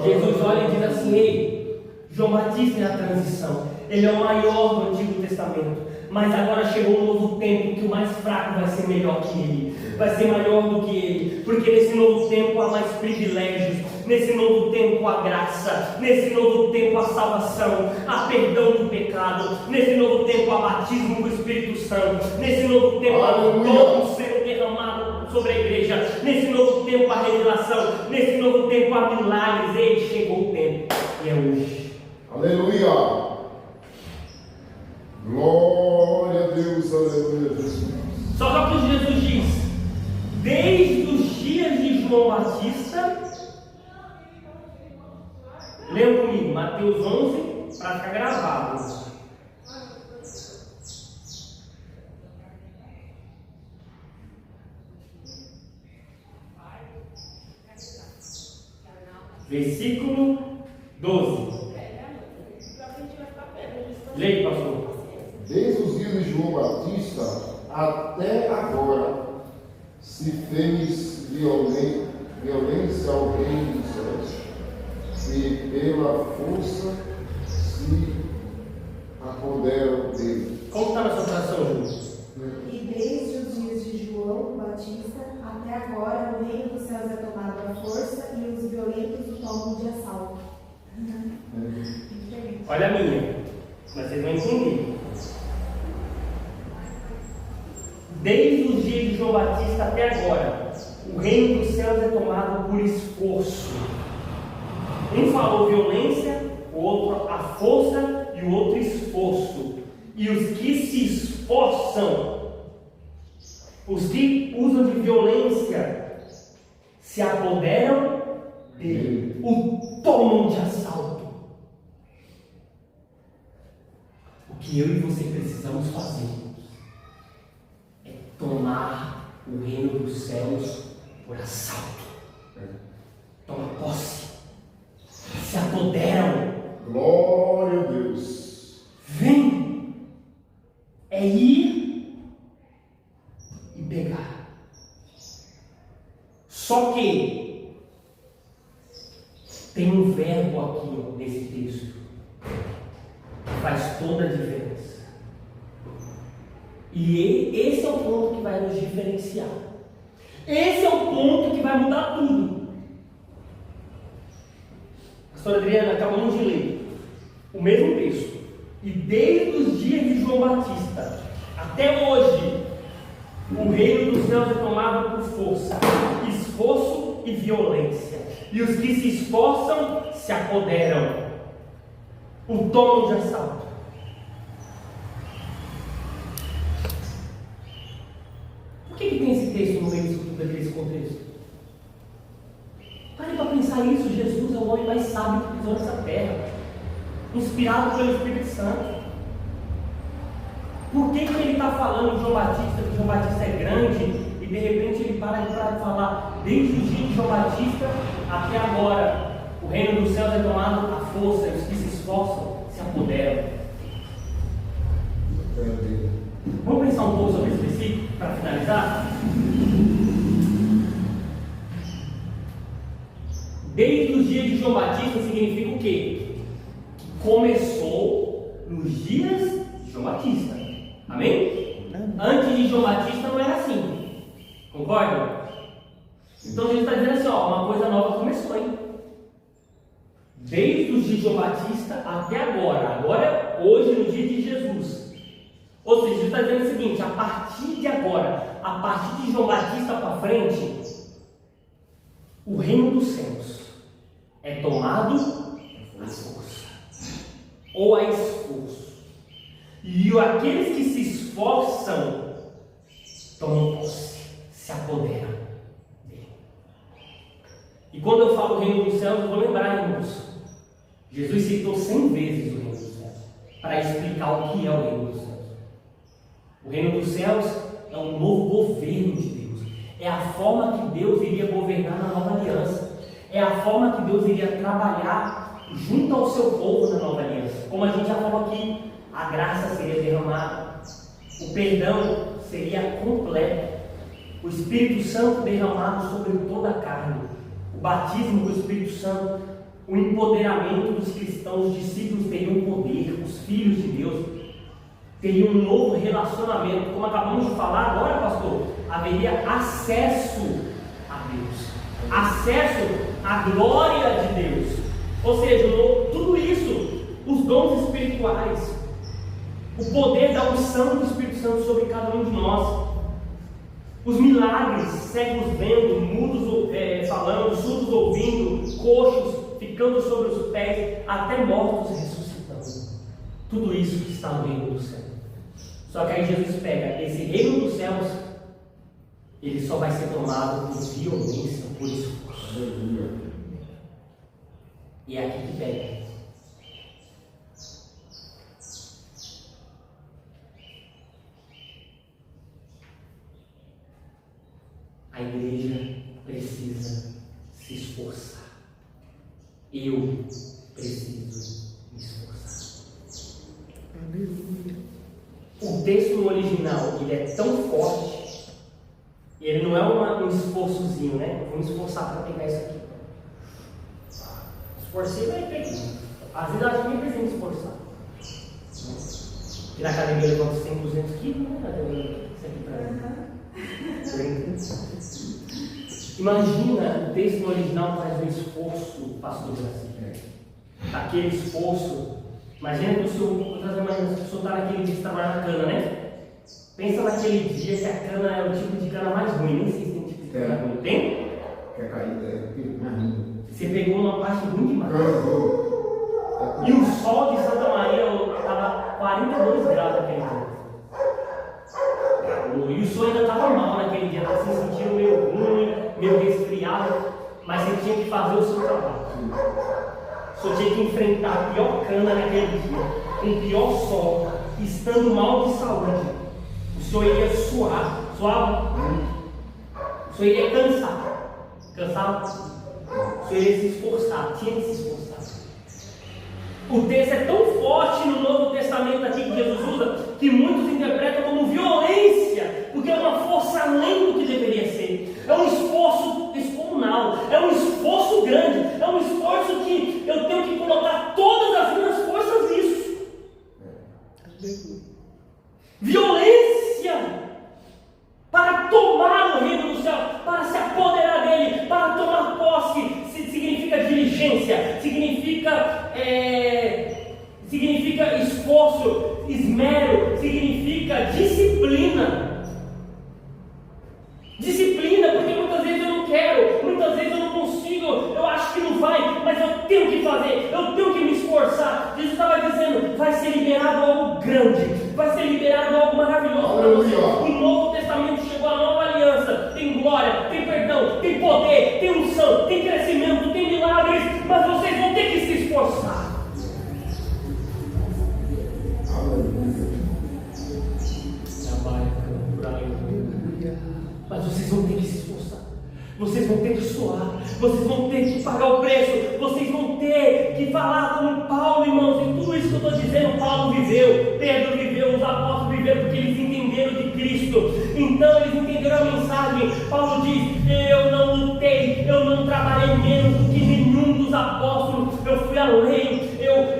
Speaker 1: Jesus olha e diz assim: ei, João Batista é a transição. Ele é o maior do Antigo Testamento. Mas agora chegou um novo tempo que o mais fraco vai ser melhor que ele. Vai ser maior do que ele. Porque nesse novo tempo há mais privilégios. Nesse novo tempo há graça. Nesse novo tempo há salvação. Há perdão do pecado. Nesse novo tempo há batismo com o Espírito Santo. Nesse novo tempo há dom sendo derramado sobre a igreja. Nesse novo tempo há revelação. Nesse novo tempo há milagres. Ei, chegou o tempo. E é hoje.
Speaker 2: Aleluia. Glória a Deus, aleluia, Jesus.
Speaker 1: Só que Jesus diz: desde os dias de João Batista, leiam comigo, Mateus 11, para ficar gravado. Versículo 12. Leia, pastor.
Speaker 2: Desde os dias de João Batista até agora se fez violência ao reino dos céus, e pela força se apoderam dele.
Speaker 1: Como está na sua tradução, Júlio?
Speaker 4: E desde os dias de João Batista até agora o reino dos céus é tomado à força e os violentos o tomam de assalto.
Speaker 1: Olha a minha, mas vocês vão entender. Desde os dias de João Batista até agora, o reino dos céus é tomado por esforço. Um falou violência, o outro a força e o outro esforço. E os que se esforçam, os que usam de violência, se apoderam dele, o tomam de assalto. O que eu e você precisamos fazer é tomar o reino dos céus por assalto. Toma posse. Se apoderam.
Speaker 2: Glória a Deus.
Speaker 1: Vem. É ir e pegar. Só que tem um verbo aqui, ó, nesse texto, que faz toda a diferença. E esse é o ponto que vai nos diferenciar. Esse é o ponto que vai mudar tudo. A pastora Adriana, acabamos de ler o mesmo texto. E desde os dias de João Batista até hoje, o reino dos céus é tomado por força, esforço e violência. E os que se esforçam se apoderam, o tomam de assalto. Por que tem esse texto no meio disso tudo, daquele contexto? Pare para pensar isso. Jesus é o homem mais sábio que pisou nessa terra, inspirado pelo Espírito Santo. Por que ele está falando de João Batista, que João Batista é grande, e de repente ele para de falar desde o dia de João Batista até agora, o reino dos céus é tomado à força, e os que se esforçam se apoderam. Vamos pensar um pouco sobre esse versículo para finalizar? Desde os dias de João Batista significa o quê? Começou nos dias de João Batista. Amém? Antes de João Batista não era assim. Concordam? Então Jesus está dizendo assim, ó, uma coisa nova começou, hein? Desde os dias de João Batista até agora, hoje no dia de Jesus. Ou seja, Jesus está dizendo o seguinte: a partir de agora, a partir de João Batista para frente, o reino dos céus é tomado à força ou a esforço. E aqueles que se esforçam reino dos céus, eu vou lembrar, irmãos. Jesus citou 100 vezes o reino dos céus para explicar o que é o reino dos céus. O reino dos céus é um novo governo de Deus. É a forma que Deus iria governar na nova aliança. É a forma que Deus iria trabalhar junto ao seu povo na nova aliança. Como a gente já falou aqui, a graça seria derramada, o perdão seria completo, o Espírito Santo derramado sobre toda a carne, o batismo do Espírito Santo, o empoderamento dos cristãos, os discípulos teriam poder, os filhos de Deus teriam um novo relacionamento, como acabamos de falar agora, pastor, haveria acesso a Deus, acesso à glória de Deus, ou seja, tudo isso, os dons espirituais, o poder da unção do Espírito Santo sobre cada um de nós, os milagres, cegos vendo, mudos falando, surdos ouvindo, coxos ficando sobre os pés, até mortos ressuscitando. Tudo isso que está no reino do céu. Só que aí Jesus pega esse reino dos céus, ele só vai ser tomado por violência, por esforço. E é aqui que pega. A igreja precisa se esforçar. Eu preciso me esforçar.
Speaker 3: Aleluia.
Speaker 1: O texto no original, ele é tão forte, ele não é um esforçozinho, né? Vou me esforçar para pegar isso aqui. Esforcei para pegar. Às vezes eu acho que nem precisa me esforçar. E na academia eu levanto 100, 200 quilos, né? Isso aqui para mim. Imagina, o texto no original faz um esforço, pastor Brasil. Aquele esforço. Imagina que o senhor está naquele dia que trabalha na cana, né? Pensa naquele dia que a cana é o tipo de cana mais ruim. Nem sei se tem tipo de cana ruim. Tem?
Speaker 2: Quer cair, é.
Speaker 1: Você pegou uma parte ruim demais. E o sol de Santa Maria estava 42 graus naquele dia. E o senhor ainda estava mal naquele dia, estava se sentindo meio ruim, meio resfriado, mas você tinha que fazer o seu trabalho. O senhor tinha que enfrentar a pior cana naquele dia, com o pior sol, estando mal de saúde. O senhor iria suar, suava? O senhor iria cansar. Cansado? O senhor iria se esforçar, tinha que se esforçar. O texto é tão forte no Novo Testamento aqui que Jesus usa, que muitos interpretam como violência, porque é uma força além do que deveria ser. É um esforço descomunal, é um esforço grande, é um esforço que eu tenho que colocar todas as minhas forças nisso. Violência para tomar o reino do céu, para se apoderar dele, para tomar posse. Significa diligência, significa esforço, esmero, significa disciplina. Disciplina, porque muitas vezes eu não quero, muitas vezes eu não consigo, eu acho que não vai, mas eu tenho que fazer, eu tenho que me esforçar. Jesus estava dizendo, vai ser liberado algo grande, vai ser liberado algo maravilhoso para você. O Novo Testamento chegou à nova aliança, tem glória, tem perdão, tem poder, tem unção, tem crescimento, tem milagres, mas vocês vão ter que se esforçar. Mas vocês vão ter que se esforçar, vocês vão ter que suar, vocês vão ter que pagar o preço, vocês vão ter que falar como Paulo, irmãos, e tudo isso que eu estou dizendo, Paulo viveu, Pedro viveu, os apóstolos viveram, porque eles entenderam de Cristo, então eles entenderam a mensagem. Paulo diz, eu não lutei, eu não trabalhei menos do que nenhum dos apóstolos, eu fui além, eu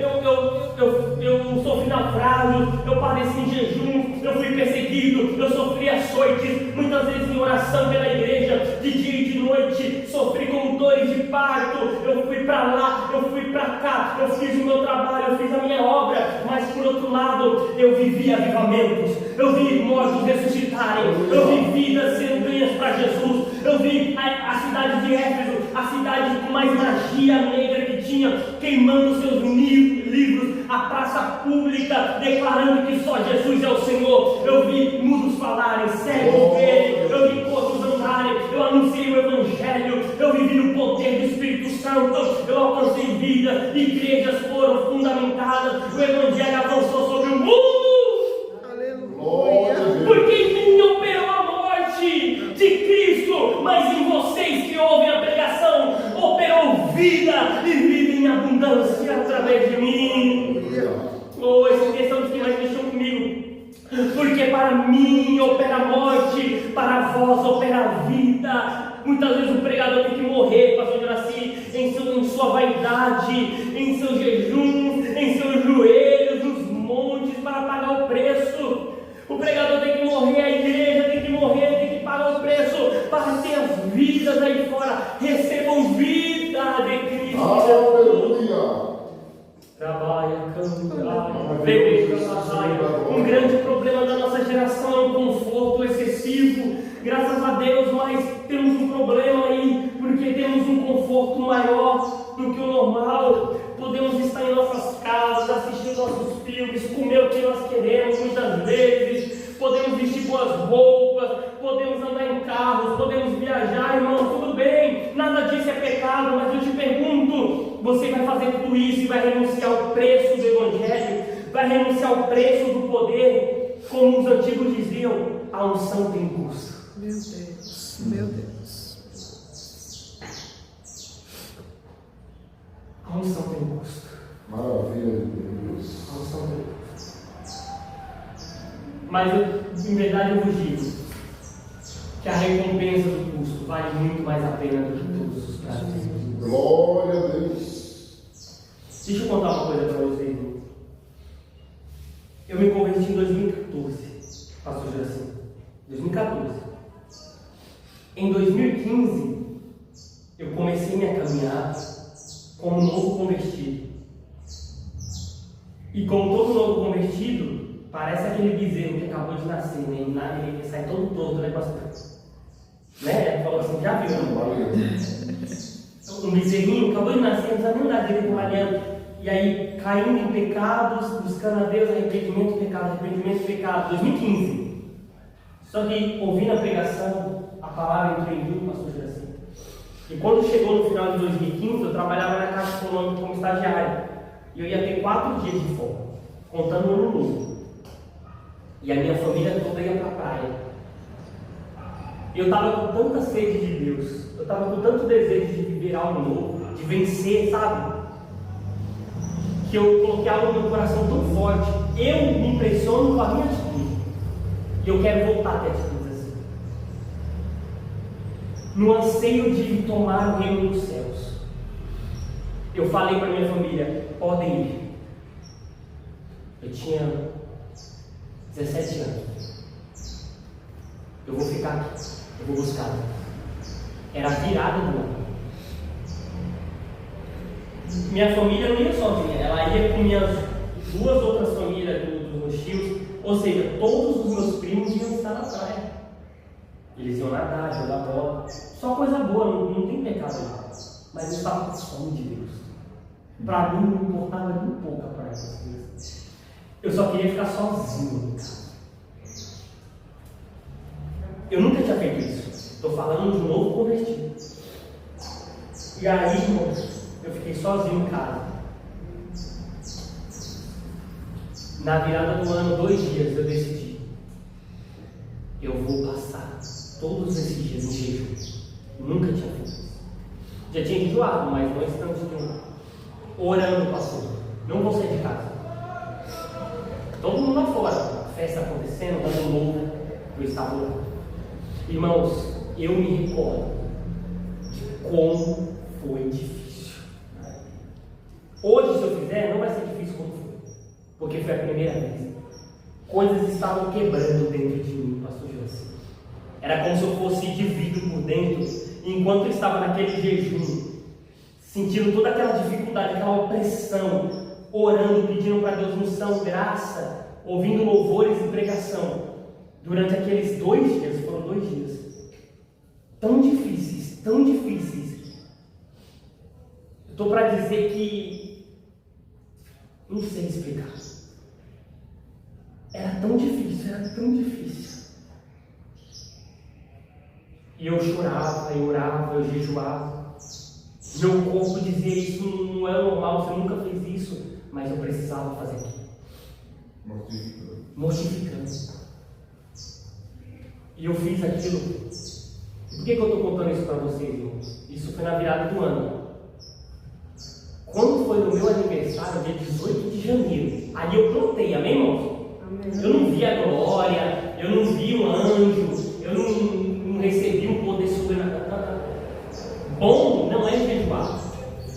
Speaker 1: sofri naufrágio, eu padeci em jejum, eu fui perseguido, eu sofri açoites, muitas vezes em oração pela igreja, de dia e de noite, sofri com dores de parto, eu fui para lá, eu fui para cá, eu fiz o meu trabalho, eu fiz a minha obra, mas por outro lado, eu vivi avivamentos, eu vi mortos ressuscitarem, eu vi vidas sendo ganhas para Jesus, eu vi a cidade de Éfeso, a cidade com mais magia negra que tinha, queimando seus livros, a praça pública, declarando que só Jesus é o Senhor. Eu vi mudos falarem, cegos verem, eu vi coxos andarem, eu anunciei o Evangelho, eu vivi no poder do Espírito Santo. Santo, eu alcancei vida, igrejas foram fundamentadas, o Evangelho avançou sobre o mundo.
Speaker 3: Aleluia.
Speaker 1: Porque em mim operou a morte de Cristo, mas em vocês que ouvem a pregação, operou vida e vida em abundância através de mim. Oh, essa questão de que mais mexeu comigo. Porque para mim opera a morte, para vós opera a vida. Muitas vezes o pregador tem que morrer, pastor Juraci, em sua vaidade, em seus jejuns, em seus joelhos, nos montes, para pagar o preço. O pregador tem que morrer, a igreja tem que morrer, tem que pagar o preço para ter as vidas aí fora. Recebam vida de Cristo.
Speaker 2: Aleluia.
Speaker 1: Trabalha, canta, bebe, canta. Um grande problema da nossa geração é o conforto excessivo. Graças a Deus, mas temos um problema aí, porque temos um conforto maior do que o normal. Podemos estar em nossas casas, assistir nossos filmes, comer o que nós queremos muitas vezes. Podemos vestir boas roupas, podemos andar em carros, podemos viajar, irmão, tudo bem. Nada disso é pecado, mas eu te pergunto, você vai fazer tudo isso e vai renunciar ao preço do Evangelho? Vai renunciar ao preço do poder? Como os antigos diziam, a unção tem custo.
Speaker 3: Meu Deus, meu Deus.
Speaker 1: A unção tem custo.
Speaker 2: Maravilha de Deus.
Speaker 1: A unção tem custo. Mas em verdade eu vos digo que a recompensa do custo vale muito mais a pena do que todos os prazeres.
Speaker 2: Glória a Deus.
Speaker 1: Deixa eu contar uma coisa para vocês. Eu me converti em 2014, pastor Juraci. 2014. Em 2015, eu comecei minha caminhada como novo convertido. E como todo novo convertido, parece aquele bezerro que acabou de nascer, né? Ele sai todo torto, né, pastor? Né? Falou assim, já viu? Um bezerrinho acabou de nascer, não sabe nem dar direito trabalhando. E aí, caindo em pecados, buscando a Deus, arrependimento, pecado, arrependimento, pecado. 2015. Só que, ouvindo a pregação, a palavra entrou em mim, pastor Juraci. E quando chegou no final de 2015, eu trabalhava na Caixa Econômica como estagiário. E eu ia ter 4 dias de folga, contando o ano novo. E a minha família toda ia para a praia. E eu estava com tanta sede de Deus, eu estava com tanto desejo de viver algo novo, de vencer, sabe? Que eu coloquei algo no meu coração tão forte. Eu me impressiono com a minha atitude. E eu quero voltar a ter atitudes assim. No anseio de tomar o reino dos céus, eu falei para minha família, podem ir. Eu tinha 17 anos. Eu vou ficar aqui. Eu vou buscar. Era a virada do ano. Minha família não ia sozinha. Ela ia com minhas 2 outras famílias dos meus tios. Ou seja, todos os meus primos iam estar na praia. Eles iam nadar, jogar bola. Só coisa boa, não tem pecado lá. Mas eu estava com fome de Deus. Para mim não importava nem um pouco a praia. Eu só queria ficar sozinho em casa. Eu nunca tinha feito isso. Estou falando de um novo convertido. E aí, irmãos, eu fiquei sozinho em casa. Na virada do ano, 2 dias, eu decidi. Eu vou passar todos esses dias em jejum. Nunca tinha feito isso. Já tinha enjoado, mas nós estamos orando, pastor. Não vou sair de casa. Todo mundo lá fora, a festa acontecendo, dando novo, eu estava lá. Irmãos, eu me recordo de como foi difícil. Hoje, se eu fizer, não vai ser difícil como foi, porque foi a primeira vez. Coisas estavam quebrando dentro de mim, pastor Juraci. Era como se eu fosse de vidro por dentro, enquanto eu estava naquele jejum, sentindo toda aquela dificuldade, aquela opressão, orando, pedindo para Deus unção, graça, ouvindo louvores e pregação. Durante aqueles 2 dias, foram 2 dias, tão difíceis, eu estou para dizer que, não sei explicar, era tão difícil, e eu chorava, eu orava, eu jejuava, Meu corpo dizia: isso não é normal, você nunca fez isso, mas eu precisava fazer aquilo. Mortificando. E eu fiz aquilo. E por que eu estou contando isso para vocês, irmãos? Isso foi na virada do ano. Quando foi no meu aniversário, dia 18 de janeiro, ali eu plantei, amém, irmãos? Amém. Eu não vi a glória, eu não vi um anjo, eu não recebi um poder sobrenatural. Bom não é jejuar.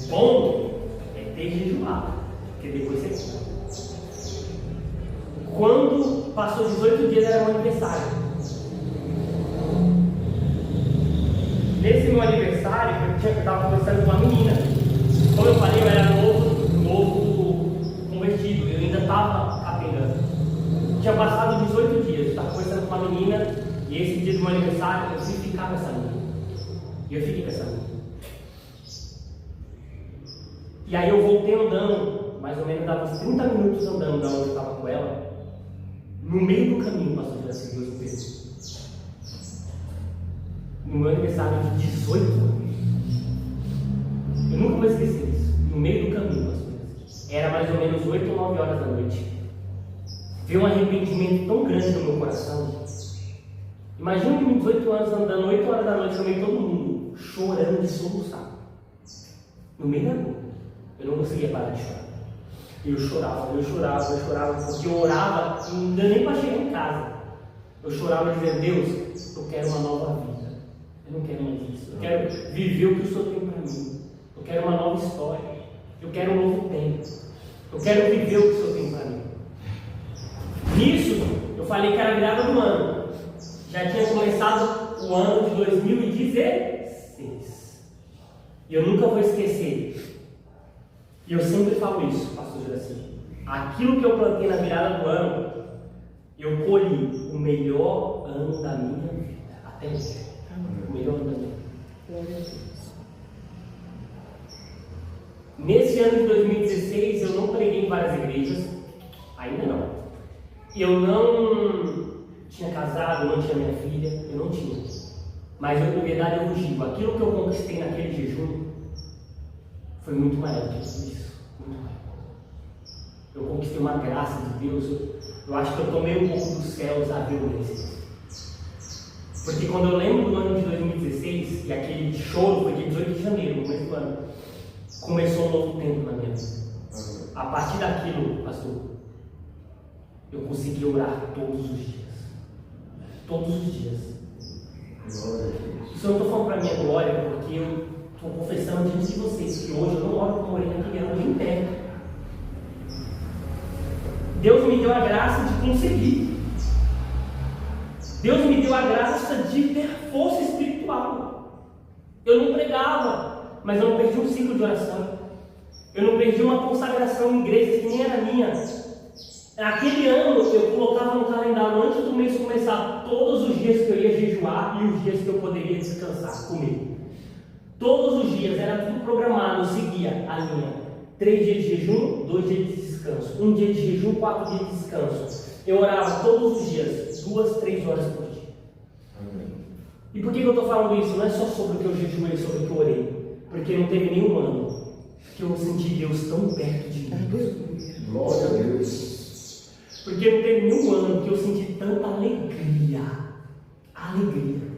Speaker 1: Bom é ter jejuado, porque depois você come. Quando passou 18 dias era meu aniversário. Nesse meu aniversário, eu estava conversando com uma menina. Como eu falei, eu era novo convertido, eu ainda estava capengando. Tinha passado 18 dias, eu estava conversando com uma menina, e esse dia do meu aniversário eu fui ficar com essa menina. E eu fiquei com essa menina. E aí eu voltei andando, mais ou menos dava uns 30 minutos andando da onde eu estava com ela. No meio do caminho, pastor Juraci, Deus me perdoe. No meu aniversário de 18 anos. Eu nunca vou esquecer isso. No meio do caminho, pastor Juraci. Era mais ou menos 8 ou 9 horas da noite. Veio um arrependimento tão grande no meu coração. Imagina com 18 anos andando 8 horas da noite no meio de todo mundo, chorando de soluçar. No meio da rua. Eu não conseguia parar de chorar. Eu chorava, porque eu orava, não deu nem para chegar em casa. Eu chorava dizendo: Deus, eu quero uma nova vida. Eu não quero mais isso. Eu quero viver o que o Senhor tem para mim. Eu quero uma nova história. Eu quero um novo tempo. Eu quero viver o que o Senhor tem para mim. Nisso, eu falei que era a virada do ano. Já tinha começado o ano de 2016. E eu nunca vou esquecer. E eu sempre falo isso, pastor Juraci. Aquilo que eu plantei na virada do ano, eu colhi o melhor ano da minha vida. Até hoje. O melhor ano da minha vida.
Speaker 3: Glória a Deus.
Speaker 1: Nesse ano de 2016, eu não preguei em várias igrejas. Ainda não. Eu não tinha casado, eu não tinha minha filha. Eu não tinha. Mas eu, na verdade, eu digo, aquilo que eu conquistei naquele jejum foi muito maior do que isso. Muito maior. Eu conquistei uma graça de Deus. Eu acho que eu tomei um pouco dos céus a violência. Porque quando eu lembro do ano de 2016, e aquele choro foi dia 18 de janeiro, no começo do ano, começou um novo tempo na minha vida. A partir daquilo, pastor, eu consegui orar todos os dias. Todos os dias. Isso eu não estou falando para a minha glória, porque eu estou confessando diante de vocês que hoje eu não oro como orei naquele ano em pé. Deus me deu a graça de conseguir. Deus me deu a graça de ter força espiritual. Eu não pregava, mas eu não perdi um ciclo de oração. Eu não perdi uma consagração em igrejas que nem era minha. Naquele ano eu colocava no calendário, antes do mês começar, todos os dias que eu ia jejuar e os dias que eu poderia descansar, comer. Todos os dias, era tudo programado, eu seguia a linha. 3 dias de jejum, 2 dias de descanso. 1 dia de jejum, 4 dias de descanso. Eu orava todos os dias, 2, 3 horas por dia. Amém. E por que eu estou falando isso? Não é só sobre o que eu jejuei, sobre o que eu orei. Porque não teve nenhum ano que eu senti Deus tão perto de mim.
Speaker 2: Glória a Deus.
Speaker 1: Porque não teve nenhum ano que eu senti tanta alegria. Alegria.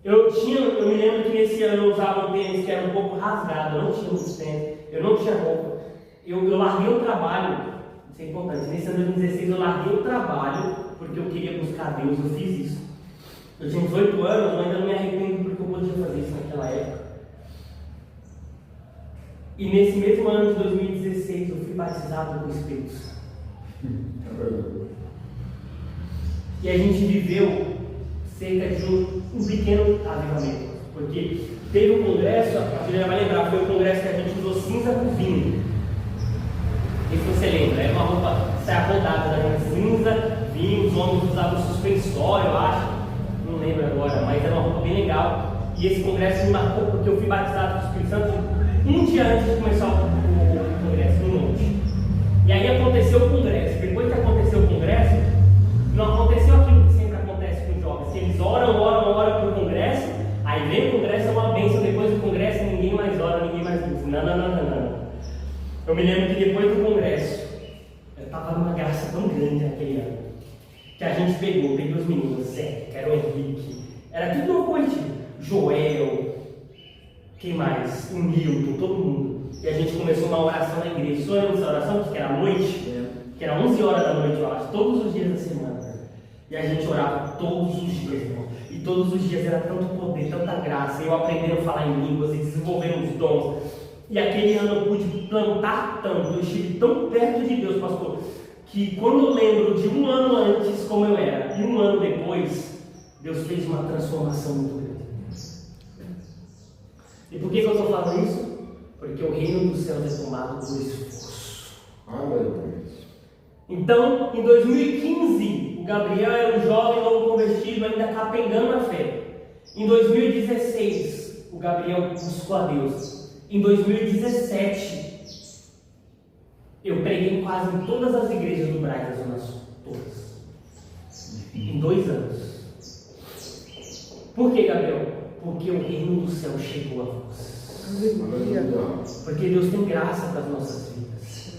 Speaker 1: Eu me lembro que nesse ano eu usava um tênis que era um pouco rasgado, eu não tinha muitos tênis, eu não tinha roupa. Eu larguei o trabalho, isso é importante, nesse ano de 2016 eu larguei o trabalho porque eu queria buscar Deus, eu fiz isso. Eu tinha 18 anos, eu ainda não me arrependo porque eu podia fazer isso naquela época. E nesse mesmo ano de 2016 eu fui batizado com o Espírito Santo. E a gente viveu cerca de um pequeno avivamento, porque teve um congresso, a Juliana vai lembrar, foi o congresso que a gente usou cinza com vinho. E se você lembra, era uma roupa saia rodada, né? Cinza, vinho, os homens usavam suspensório, eu acho, não lembro agora, mas era uma roupa bem legal. E esse congresso me marcou porque eu fui batizado com o Espírito Santo um dia antes de começar o congresso, no monte. E aí aconteceu o congresso. Depois que aconteceu o congresso, não aconteceu aquilo que sempre acontece com os jovens, que eles oram para o congresso, aí vem o congresso, é uma bênção, depois do congresso me lembro que depois do congresso, eu estava numa graça tão grande naquele ano, que a gente peguei os meninos, Zé, que era o Henrique, era tudo novo conhecido, Joel, quem mais? O Milton, todo mundo. E a gente começou uma oração na igreja. Só lembra dessa oração, que era à noite? Que era 11 horas da noite, eu acho, todos os dias da semana. E a gente orava todos os dias, irmão. E todos os dias era tanto poder, tanta graça. Eu aprendendo a falar em línguas e desenvolvendo os dons. E aquele ano eu pude plantar tanto, eu estive tão perto de Deus, pastor, que quando eu lembro de um ano antes como eu era e um ano depois, Deus fez uma transformação muito grande. E por que eu estou falando isso? Porque o reino dos céus é tomado por esforço. Então, em 2015, o Gabriel era um jovem novo convertido, ainda capengando na fé. Em 2016, o Gabriel buscou a Deus. Em 2017, eu preguei quase em todas as igrejas do Brasil da Zona Sul. Todas. Em 2 anos. Por que, Gabriel? Porque o reino do céu chegou a você. Porque Deus tem graça para as nossas vidas.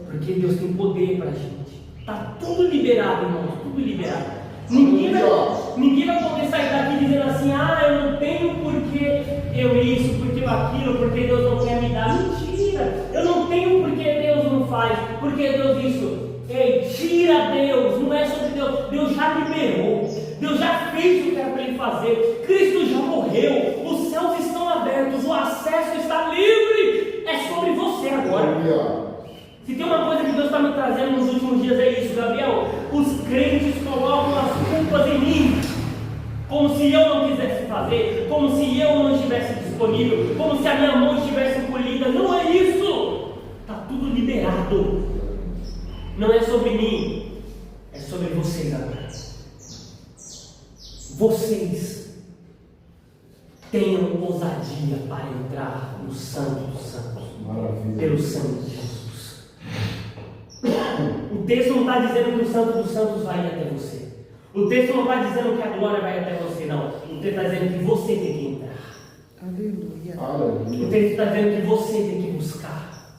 Speaker 1: Porque Deus tem poder para a gente. Está tudo liberado, irmãos. Tudo liberado. Ninguém vai poder sair daqui dizendo assim: ah, eu não tenho porque eu isso, porque eu aquilo, porque Deus não quer me dar. Mentira! Eu não tenho porque Deus não faz, porque Deus isso. Ei, tira Deus, não é sobre Deus. Deus já liberou. Deus já fez o que era para Ele fazer. Cristo já morreu. Os céus estão abertos. O acesso está livre. É sobre você agora. Se tem uma coisa que Deus está me trazendo nos últimos dias é isso, Gabriel. Os crentes colocam as culpas em mim. Como se eu não quisesse fazer. Como se eu não estivesse disponível. Como se a minha mão estivesse encolhida. Não é isso. Está tudo liberado. Não é sobre mim. É sobre vocês agora. Vocês tenham ousadia para entrar no Santo dos Santos. Maravilha. Pelo sangue de Jesus. O texto não está dizendo que o Santo dos Santos vai ir até você. O texto não está dizendo que a glória vai até você, não. O texto está dizendo que você tem que entrar. Aleluia. O texto está dizendo que você tem que buscar.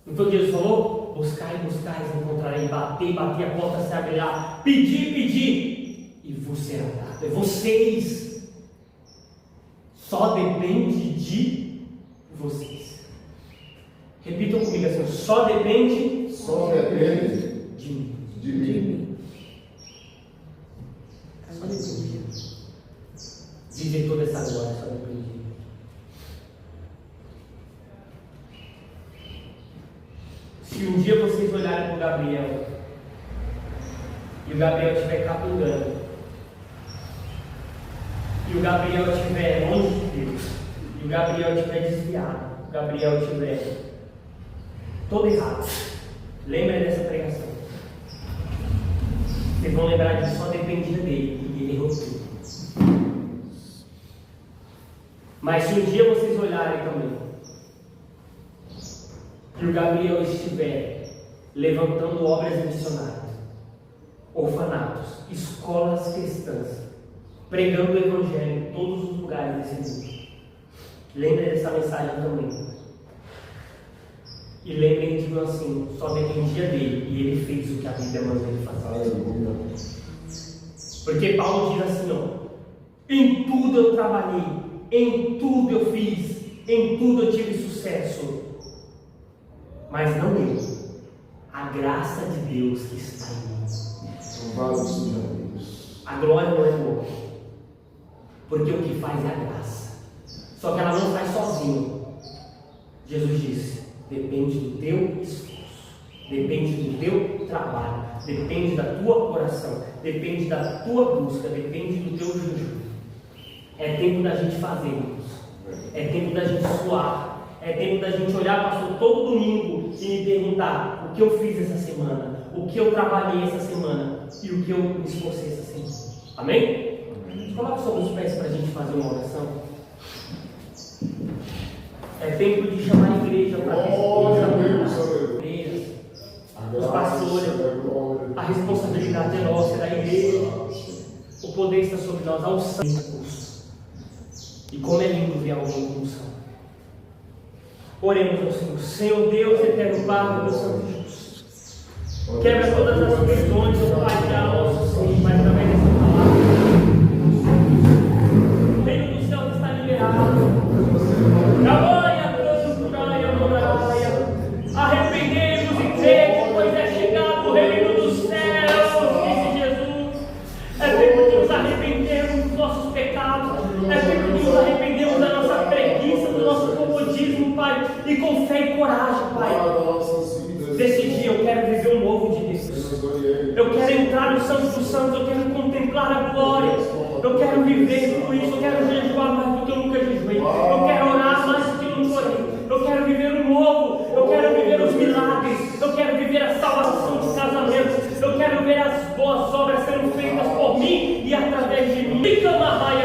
Speaker 1: Não foi o que Jesus falou? Buscar e buscar e encontrarei. Bater, a porta se abrirá. Pedir, e vos será dado. É vocês. Só depende de vocês. Repitam comigo assim: só depende de mim. Aleluia. Viver toda essa glória só depende de mim. Se um dia vocês olharem para o Gabriel e o Gabriel estiver capengando, e o Gabriel estiver longe de Deus, e o Gabriel estiver desviado, o Gabriel estiver todo errado, lembrem dessa pregação. Vocês vão lembrar que só dependia dele e ele errou tudo. Mas se um dia vocês olharem também e o Gabriel estiver levantando obras missionárias, orfanatos, escolas cristãs, pregando o Evangelho em todos os lugares desse mundo, lembrem dessa mensagem também. E lembrem de assim: só dependia dele e ele fez o que a Bíblia manda ele fazer. Porque Paulo diz assim: ó, em tudo eu trabalhei, em tudo eu fiz, em tudo eu tive sucesso. Mas não eu, a graça de Deus que está em mim. A glória não é do homem, porque o que faz é a graça. Só que ela não faz sozinha. Jesus disse: depende do teu esforço, depende do teu trabalho, depende da tua oração, depende da tua busca, depende do teu jejum. É tempo da gente fazer isso. É tempo da gente suar. É tempo da gente olhar, pastor, todo domingo e me perguntar o que eu fiz essa semana, o que eu trabalhei essa semana e o que eu me esforcei essa semana. Amém? Coloque sobre os pés para a gente fazer uma oração. É tempo de chamar a igreja para os pastores. A responsabilidade é nossa, da igreja. O poder está sobre nós, a unção. E como é lindo ver alguém com unção. Oremos ao Senhor. Senhor Deus, eterno Pai, meu Santo Jesus. Quebra todas as prisões, ó Pai, de nosso Senhor, Pai, através dessa palavra. O reino dos céus está liberado. Arrependemos e cremos, pois é chegado o reino dos céus, disse Jesus. É tempo de nos arrependermos dos nossos pecados. É tempo de nos arrependermos da nossa preguiça, do nosso comodismo, Pai, e com fé e coragem, Pai. Desse dia eu quero viver um novo de Deus. Eu quero entrar no Santo dos Santos, eu quero contemplar a glória. Eu quero viver tudo isso, eu quero jejuar mais do que eu nunca jejuei. Eu quero orar mais do que eu nunca orei. Eu quero viver o novo, eu quero viver os milagres, eu quero viver a salvação dos casamentos, eu quero ver as boas obras sendo feitas por mim e através de mim. Então, Pai,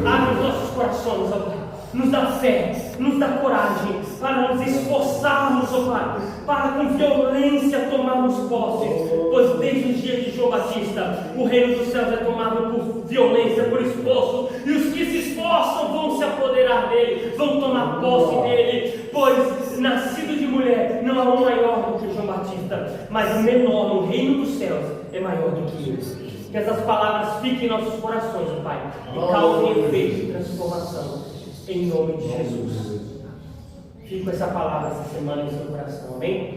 Speaker 1: abre os nossos corações, ó Pai. Nos dá fé, nos dá coragem para nos esforçarmos, ó Pai, para com violência tomarmos posse, pois desde os dias de João Batista o reino dos céus é tomado por violência, por esforço, e os que se esforçam vão se apoderar dele, vão tomar posse dele, pois nascido de mulher não há um maior do que João Batista, mas o menor no reino dos céus é maior do que ele. Que essas palavras fiquem em nossos corações, ó Pai, e causem efeito de transformação. Em nome de Jesus. Fique com essa palavra essa semana em seu coração, amém?